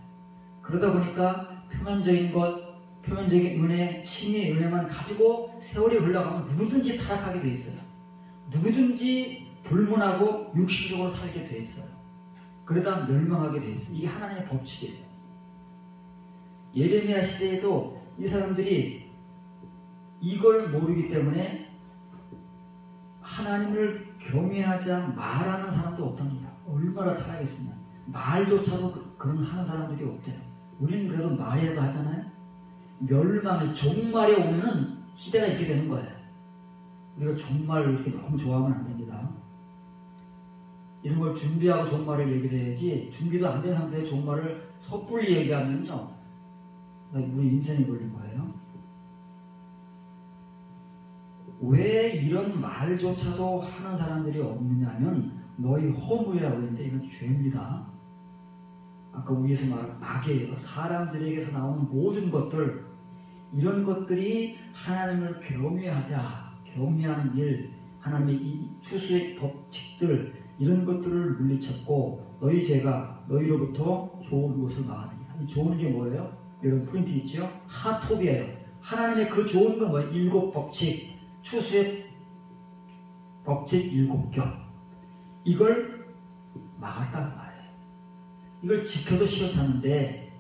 그러다 보니까 표면적인 것, 표면적인 은혜, 신의 은혜만 가지고 세월이 흘러가면 누구든지 타락하게 돼 있어요. 누구든지 불문하고 육신적으로 살게 돼 있어요. 그러다 멸망하게 돼 있어요. 이게 하나님의 법칙이에요. 예레미야 시대에도 이 사람들이 이걸 모르기 때문에 하나님을 경외하자 말하는 사람도 없답니다. 얼마나 타락했으면 말조차도 그런 하는 사람들이 없대요. 우리는 그래도 말이라도 하잖아요. 멸망의 종말에 오면은 시대가 이렇게 되는 거예요. 우리가 종말을 이렇게 너무 좋아하면 안 됩니다. 이런 걸 준비하고 종말을 얘기를 해야지 준비도 안 된 상태에 종말을 섣불리 얘기하면요 우리 인생이 걸린 거예요. 왜 이런 말조차도 하는 사람들이 없느냐면 너희 허물이라고 했는데 이건 죄입니다. 아까 위에서 말한 악이에요. 사람들에게서 나오는 모든 것들 이런 것들이 하나님을 경외하는 일 하나님의 이 추수의 법칙들 이런 것들을 물리쳤고 너희 죄가 너희로부터 좋은 것을 막아내니라. 이 좋은 게 뭐예요? 이런 프린트 있죠? 하톱이에요. 하나님의 그 좋은 건 뭐예요? 7법칙 추수의 법칙 7겹 이걸 막았다는 말이에요. 이걸 지켜도 시원찮은데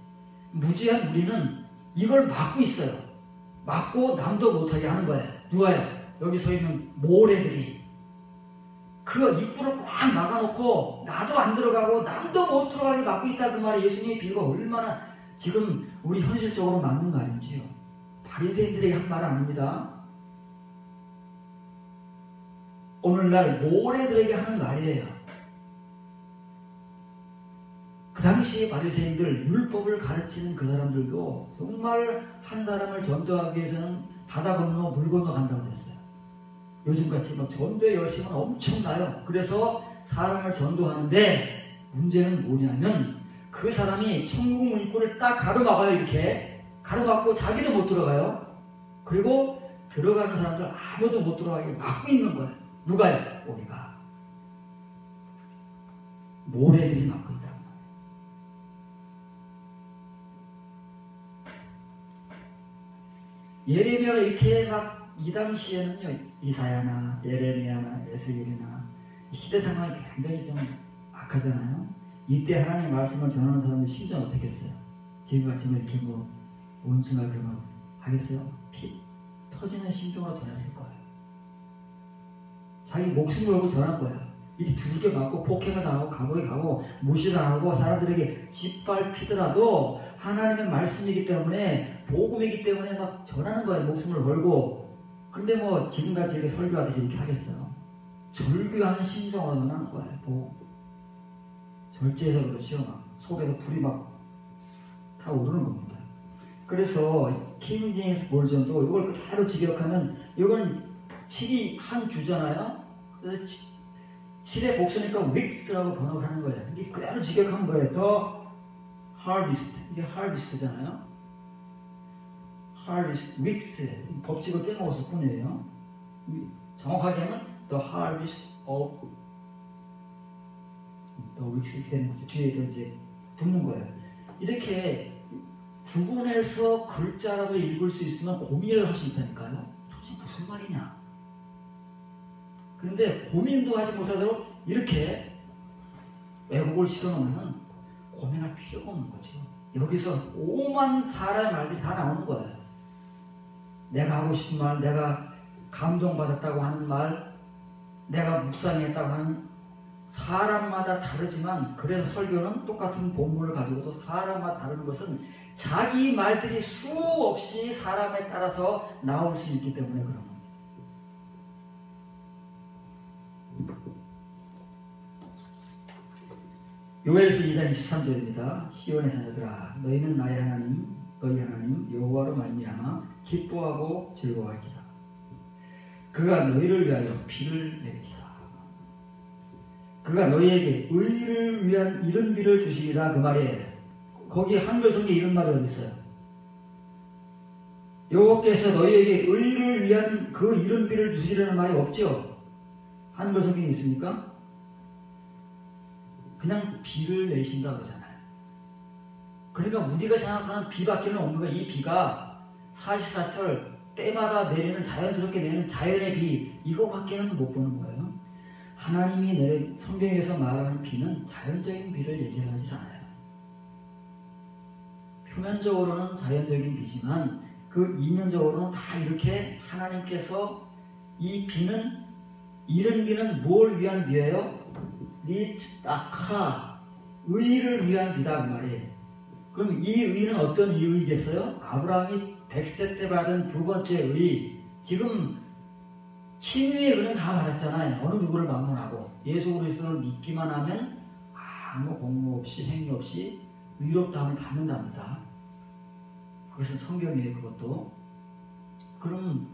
무지한 우리는 이걸 막고 있어요. 막고 남도 못하게 하는 거예요. 누가요? 여기 서 있는 모래들이. 그 입구를 꽉 막아놓고 나도 안 들어가고 남도 못 들어가게 막고 있다 그 말에 예수님의 비유가 얼마나 지금 우리 현실적으로 맞는 말인지요. 바리새인들에게 한 말은 아닙니다. 오늘날 모래들에게 하는 말이에요. 그 당시 바리새인들 율법을 가르치는 그 사람들도 정말 한 사람을 전도하기 위해서는 바다 건너 물 건너 간다고 했어요. 요즘같이 뭐 전도의 열심은 엄청나요. 그래서 사람을 전도하는데 문제는 뭐냐면 그 사람이 천국 문입구를 딱 가로막아요. 이렇게 가로막고 자기도 못 들어가요. 그리고 들어가는 사람들 아무도 못 들어가게 막고 있는 거예요. 누가요? 우리가. 모래들이 막고 있다. 예레미야가 이렇게 막 이 당시에는요, 이사야나 예레미야나 에스겔이나 시대 상황이 굉장히 좀 악하잖아요. 이때 하나님의 말씀을 전하는 사람들 심정은 어떻겠어요? 지금같이 이렇게 뭐 온순하게 뭐 하겠어요? 피 터지는 심정으로 전했을 거예요. 자기 목숨 걸고 전한 거예요. 이렇게 두들겨 맞고 폭행을 당하고 감옥에 가고 무시당하고 사람들에게 짓밟히더라도 하나님의 말씀이기 때문에 복음이기 때문에 막 전하는 거예요. 목숨을 걸고. 근데 뭐 지금같이 이렇게 설교하듯이 이렇게 하겠어요? 절규하는 심정으로 전하는 거예요. 뭐 절제해서 그렇죠. 막 속에서 불이 막 타오르는 겁니다. 그래서 킹 제임스 버전도 이걸 그대로 직역하면 이건 7이 한 주잖아요. 그래서 7의 복수니까 윅스라고 번역하는 거예요. 이게 그대로 직역한 거예요. The harvest. 이게 harvest잖아요. harvest, 윅스. 법칙을 빼먹었을 뿐이에요. 정확하게 하면 the harvest of the 윅스 이렇게 되는 거죠. 뒤에 이제 붙는 거예요. 이렇게 구분해서 글자라도 읽을 수 있으면 고민을 할 수 있다니까요. 도대체 무슨 말이냐. 그런데 고민도 하지 못하도록 이렇게 왜곡을 시켜놓으면 고민할 필요가 없는 거죠. 여기서 오만 사람의 말들이 다 나오는 거예요. 내가 하고 싶은 말, 내가 감동받았다고 하는 말, 내가 묵상했다고 하는 사람마다 다르지만 그래서 설교는 똑같은 본문을 가지고도 사람마다 다르는 것은 자기 말들이 수없이 사람에 따라서 나올 수 있기 때문에 그런 겁니다. 요엘서 2장 23절입니다. 시온의 자녀들아 너희는 나의 하나님 너희 하나님 여호와로 말미암아 기뻐하고 즐거워할지라. 그가 너희를 위하여 비를 내리시라. 그가 너희에게 의를 위한 이른 비를 주시리라. 그 말에 거기 한글 성경에 이런 말이 어디 있어요? 여호와께서 너희에게 의를 위한 그 이른 비를 주시리라는 말이 없죠? 한글 성경에 있습니까? 그냥 비를 내신다 그러잖아요. 그러니까 우리가 생각하는 비밖에는 없는 거예요. 이 비가 사시사철 때마다 내리는 자연스럽게 내리는 자연의 비 이거밖에는 못 보는 거예요. 하나님이 성경에서 말하는 비는 자연적인 비를 얘기하지 않아요. 표면적으로는 자연적인 비지만 그 이면적으로는 다 이렇게 하나님께서 이 비는 이른 비는 뭘 위한 비예요? 리츠다카 의를 위한 비다 그 말이에요. 그럼 이 의는 어떤 의이겠어요? 아브라함이 100세 때 받은 두 번째 의. 지금 칭의의 의는 다 받았잖아요. 어느 누구를 막론하고 예수 그리스도를 믿기만 하면 아무 공로 없이 행위 없이 의롭다함을 받는답니다. 그것은 성경이에요. 그것도. 그럼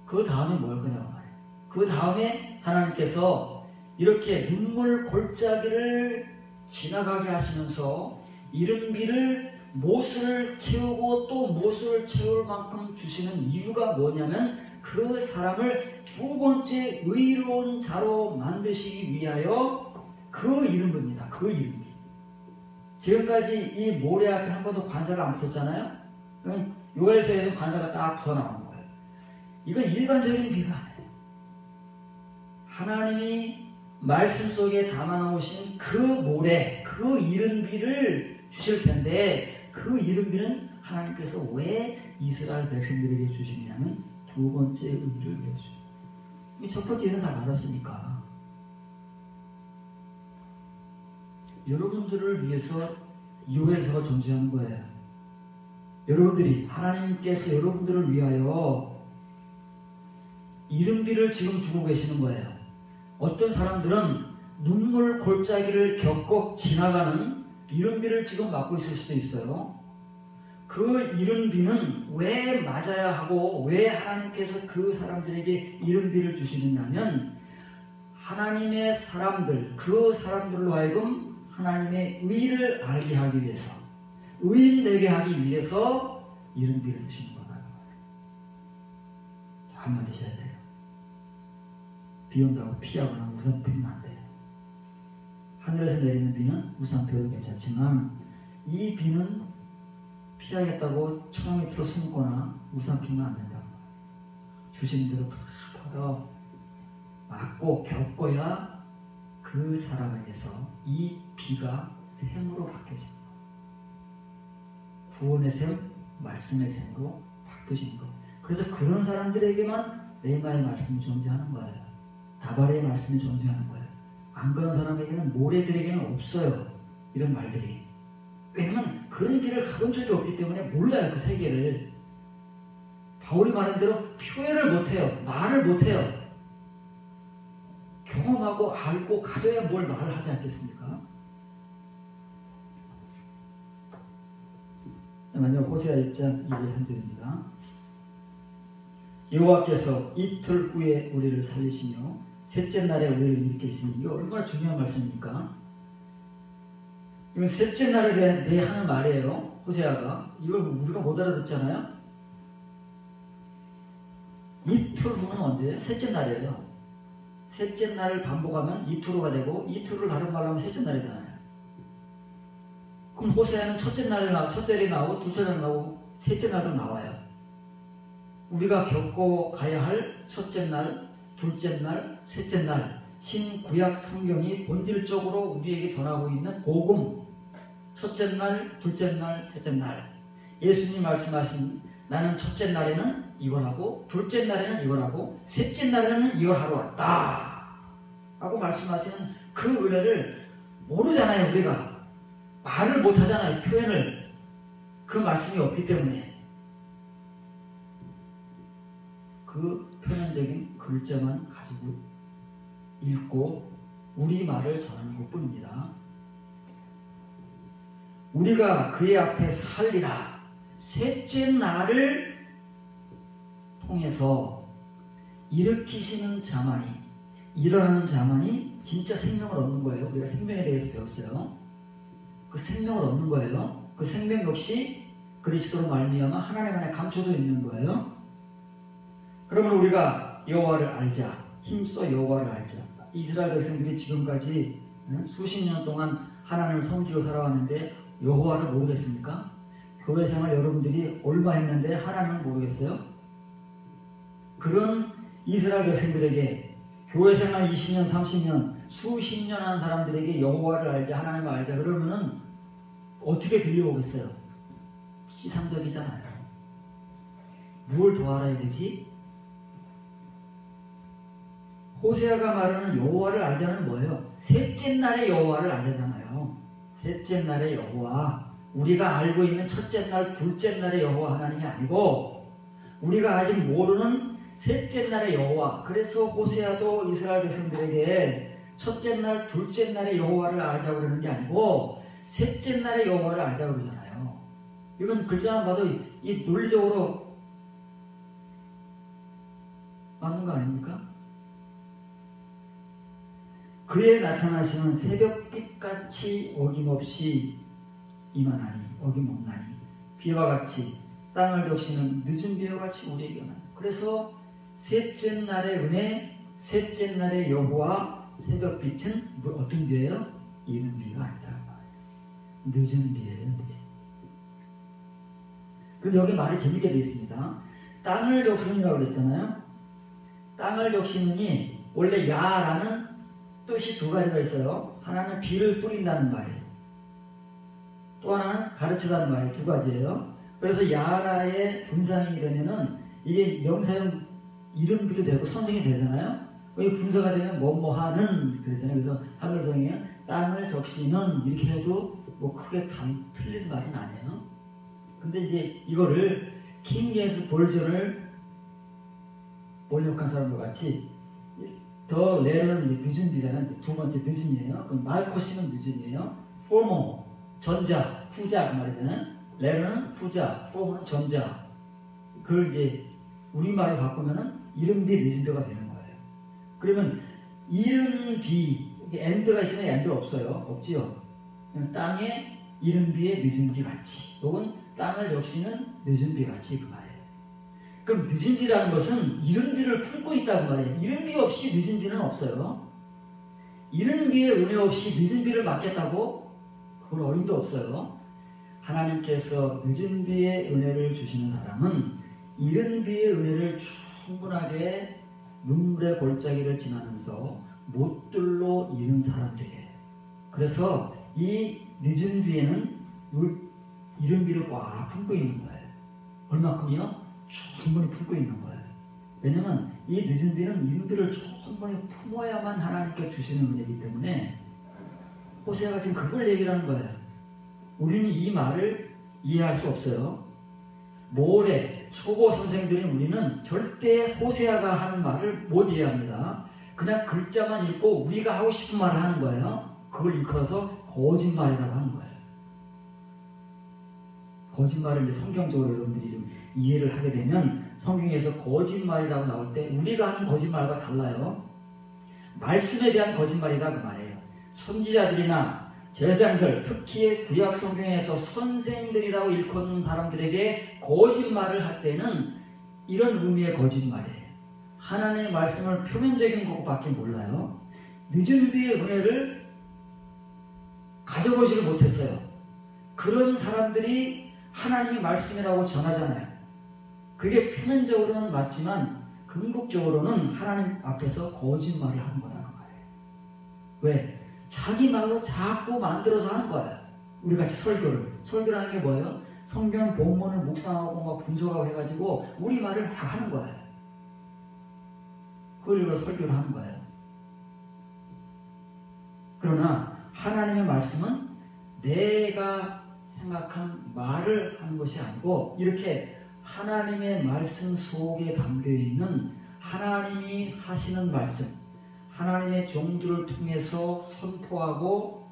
그 다음에 뭘 거냐고 말이에요. 그 다음에 하나님께서 이렇게 눈물 골짜기를 지나가게 하시면서 이른 비를 못을 채우고 또 못을 채울 만큼 주시는 이유가 뭐냐면 그 사람을 두 번째 의로운 자로 만드시기 위하여 그 이름입니다. 그 이름. 지금까지 이 모래 앞에 한 번도 관사가 안 붙었잖아요. 요엘서에서 관사가 딱 붙어 나오는 거예요. 이건 일반적인 비가 아니에요. 하나님이 말씀 속에 담아놓으신 그 모래, 그 이른 비를 주실 텐데 그 이른 비는 하나님께서 왜 이스라엘 백성들에게 주시냐면 두 번째 의미를 위해서. 이 첫 번째는 다 받았으니까. 여러분들을 위해서 요엘서가 존재하는 거예요. 여러분들이 하나님께서 여러분들을 위하여 이른비를 지금 주고 계시는 거예요. 어떤 사람들은 눈물 골짜기를 겪고 지나가는 이른비를 지금 맞고 있을 수도 있어요. 그 이른비는 왜 맞아야 하고 왜 하나님께서 그 사람들에게 이른비를 주시느냐 하면 하나님의 사람들, 그 사람들로 하여금 하나님의 의를 알게 하기 위해서, 의인 되게 하기 위해서 이른비를 주시는 거다. 잘 맞으셔야 돼요. 비 온다고 피하거나 우산 피면 안 돼요. 하늘에서 내리는 비는 우산 펴도 괜찮지만 이 비는 피하겠다고 처마 밑으로 숨거나 우산 피면 안 된다. 주신 대로 다 받아 맞고 겪어야 그 사람에게서 이 비가 샘으로 바뀌어집니다. 구원의 샘, 말씀의 샘으로 바뀌어지는 거예요. 그래서 그런 사람들에게만 레마의 말씀이 존재하는 거예요. 다발의 말씀이 존재하는 거예요. 안 그런 사람에게는 모래들에게는 없어요. 이런 말들이. 왜냐면 그런 길을 가본 적이 없기 때문에 몰라요. 그 세계를. 바울이 말한 대로 표현을 못해요. 말을 못해요. 경험하고 알고 가져야 뭘 말을 하지 않겠습니까? 마지막 호세아 1장 2절 한 절입니다. 여호와께서 이틀 후에 우리를 살리시며 셋째 날에 우리를 일으키시니, 이거 얼마나 중요한 말씀입니까? 이건 셋째 날에 대해 하는 말이에요. 호세아가. 이걸 우리가 못 알아듣잖아요. 이틀 후는 언제예요? 셋째 날이에요. 셋째 날을 반복하면 이틀 후가 되고, 이틀 후를 다른 말로 하면 셋째 날이잖아요. 그럼 호세아는 첫째 날에 나오고 둘째 날에 나오고 셋째 날도 나와요. 우리가 겪고 가야 할 첫째 날, 둘째 날, 셋째 날, 신구약 성경이 본질적으로 우리에게 전하고 있는 복음. 첫째 날, 둘째 날, 셋째 날. 예수님 말씀하신 나는 첫째 날에는 이걸 하고, 둘째 날에는 이걸 하고, 셋째 날에는 이걸 하러 왔다 하고 말씀하시는 그 은혜를 모르잖아요. 우리가 말을 못하잖아요. 표현을. 그 말씀이 없기 때문에 그 표현적인 글자만 가지고 읽고 우리 말을 전하는 것뿐입니다. 우리가 그의 앞에 살리라. 셋째 날을 통해서 일으키시는 자만이, 일어나는 자만이 진짜 생명을 얻는 거예요. 우리가 생명에 대해서 배웠어요. 그 생명을 얻는 거예요. 그 생명 역시 그리스도로 말미암아 하나님 안에 감춰져 있는 거예요. 그러면 우리가 여호와를 알자. 힘써 여호와를 알자. 이스라엘 백성들이 지금까지 수십 년 동안 하나님을 섬기고 살아왔는데 여호와를 모르겠습니까? 교회 생활 여러분들이 얼마 했는데 하나님을 모르겠어요? 그런 이스라엘 백성들에게 교회 생활 20년, 30년, 수십 년 한 사람들에게 여호와를 알자, 하나님을 알자 그러면은 어떻게 들려오겠어요? 시상적이잖아요. 뭘 더 알아야 되지? 호세아가 말하는 여호와를 알자는 뭐예요? 셋째 날의 여호와를 알자잖아요. 셋째 날의 여호와, 우리가 알고 있는 첫째 날, 둘째 날의 여호와 하나님이 아니고 우리가 아직 모르는 셋째 날의 여호와. 그래서 호세아도 이스라엘 백성들에게 첫째 날, 둘째 날의 여호와를 알자고 그러는 게 아니고 셋째 날의 여호와를 알자고 그러잖아요. 이건 글자만 봐도 이 논리적으로 맞는 거 아닙니까? 그의 나타나시는 새벽빛같이 어김없이 임하나니, 어김없나니, 비와 같이 땅을 적시는 늦은 비와 같이 우리에게 오나니. 그래서 셋째 날의 은혜, 셋째 날의 여호와, 새벽빛은 어떤 비예요? 이른 비가 아니다. 늦은 비예요. 그런데 여기 말이 재밌게 되어 있습니다. 땅을 적시는이라고 그랬잖아요. 땅을 적시는이 원래 야라는 뜻이 두 가지가 있어요. 하나는 비를 뿌린다는 말이에요. 또 하나는 가르치다는 말이 두 가지예요. 그래서 야라의 분사형이 되면은 이게 명사형 이름비도 되고 선생이 되잖아요. 이 분사가 되면 뭐뭐하는 그러잖아요. 그래서 한글성에 땅을 적시는 이렇게 해도 뭐 크게 틀린 말은 아니에요. 근데 이제 이거를 킹 제임스 버전을 번역한 사람과 같이 더 레러는 늦은 비잖아요. 두 번째 늦은이에요. 그럼 말코시는 늦은이에요. 포머 전자, 후자 그 말이잖아요. 레러는 후자, 포머는 전자. 그걸 이제 우리말로 바꾸면은 이른비 늦은비가 되는 거예요. 그러면 이른비 엔드가 있지만 엔드 없어요. 없지요. 땅에 이른비에 늦은비 같이 혹은 땅을 역시는 늦은비 같이 그 말이에요. 그럼 늦은비라는 것은 이른비를 품고 있다고 말이에요. 이른비 없이 늦은비는 없어요. 이른비의 은혜 없이 늦은비를 맞겠다고? 그건 어림도 없어요. 하나님께서 늦은비의 은혜를 주시는 사람은 이른비의 은혜를 충분하게 눈물의 골짜기를 지나면서 못들로 이룬 사람들이에요. 그래서 이 늦은 비에는 이른비를 꽉 품고 있는 거예요. 얼마큼이요? 충분히 품고 있는 거예요. 왜냐면 이 늦은 비는 이른비를 충분히 품어야만 하나님께 주시는 은혜이기 때문에 호세아가 지금 그걸 얘기를 하는 거예요. 우리는 이 말을 이해할 수 없어요. 모래, 초보 선생들인 우리는 절대 호세아가 하는 말을 못 이해합니다. 그냥 글자만 읽고 우리가 하고 싶은 말을 하는 거예요. 그걸 일컬어서 거짓말이라고 하는 거예요. 거짓말을 이제 성경적으로 여러분들이 좀 이해를 하게 되면 성경에서 거짓말이라고 나올 때 우리가 하는 거짓말과 달라요. 말씀에 대한 거짓말이다 그 말이에요. 선지자들이나 제사장들, 특히 구약 성경에서 선생들이라고 일컫는 사람들에게 거짓말을 할 때는 이런 의미의 거짓말이에요. 하나님의 말씀을 표면적인 것밖에 몰라요. 늦은 비의 은혜를 가져보지를 못했어요. 그런 사람들이 하나님의 말씀이라고 전하잖아요. 그게 표면적으로는 맞지만 궁극적으로는 하나님 앞에서 거짓말을 하는 거다 그 말이에요. 왜? 자기 말로 자꾸 만들어서 하는 거예요. 우리 같이 설교라는 게 뭐예요? 성경 본문을 묵상하고 막 분석하고 해가지고 우리 말을 하는 거예요. 그걸 설교를 하는 거예요. 그러나 하나님의 말씀은 내가 생각한 말을 하는 것이 아니고 이렇게 하나님의 말씀 속에 담겨있는 하나님이 하시는 말씀, 하나님의 종들을 통해서 선포하고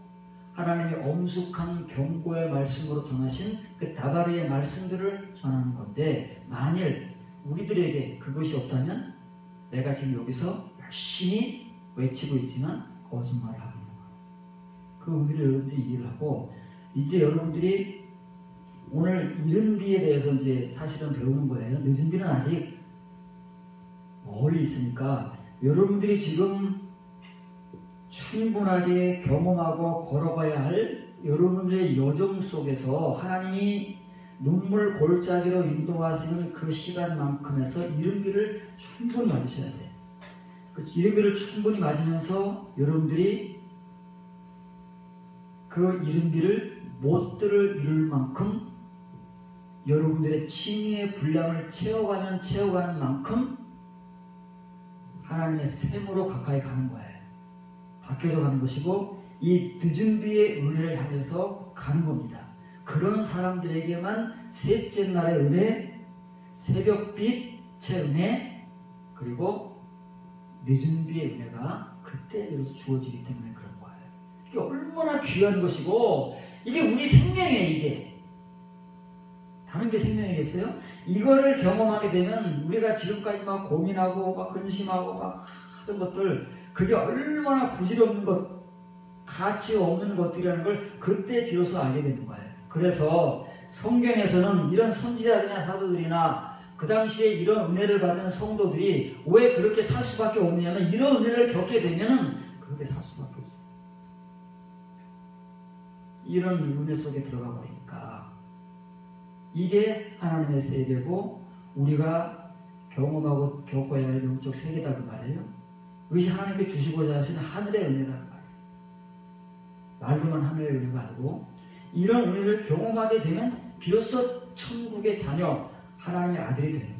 하나님의 엄숙한 경고의 말씀으로 전하신 그 다바르의 말씀들을 전하는 건데 만일 우리들에게 그것이 없다면 내가 지금 여기서 열심히 외치고 있지만 거짓말을 하고 있는 거예요. 그 의미를 여러분들이 이해를 하고 이제 여러분들이 오늘 이른 비에 대해서 이제 사실은 배우는 거예요. 늦은 비는 아직 멀리 있으니까 여러분들이 지금 충분하게 경험하고 걸어가야 할 여러분들의 여정 속에서 하나님이 눈물 골짜기로 인도하시는 그 시간만큼에서 이른 비를 충분히 맞으셔야 돼요. 그 이른 비를 충분히 맞으면서 여러분들이 그 이른 비를 못들을 이룰 만큼 여러분들의 칭의의 분량을 채워가는 만큼 하나님의 샘으로 가까이 가는 거예요. 바뀌어져 가는 것이고 이 늦은 비의 은혜를 향해서 가는 겁니다. 그런 사람들에게만 셋째 날의 은혜, 새벽빛의 은혜, 그리고 늦은 비의 은혜가 그때 비로소 주어지기 때문에 그런 거예요. 이게 얼마나 귀한 것이고 이게 우리 생명이에요. 이게 다른 게 생명이겠어요? 이거를 경험하게 되면 우리가 지금까지 막 고민하고 막 근심하고 막 하던 것들 그게 얼마나 부질없는 것, 가치 없는 것들이라는 걸 그때 비로소 알게 되는 거예요. 그래서 성경에서는 이런 선지자들이나 사도들이나 그 당시에 이런 은혜를 받은 성도들이 왜 그렇게 살 수밖에 없냐면 이런 은혜를 겪게 되면은 그렇게 살 수밖에 없어요. 이런 은혜 속에 들어가 버리니까 이게 하나님의 세계고 우리가 경험하고 겪어야 할 영적 세계다 그 말이에요. 그것이 하나님께 주시고자 하시는 하늘의 은혜다 그 말이에요. 말로만 하늘의 은혜가 아니고 이런 은혜를 경험하게 되면 비로소 천국의 자녀, 하나님의 아들이 되는 거예요.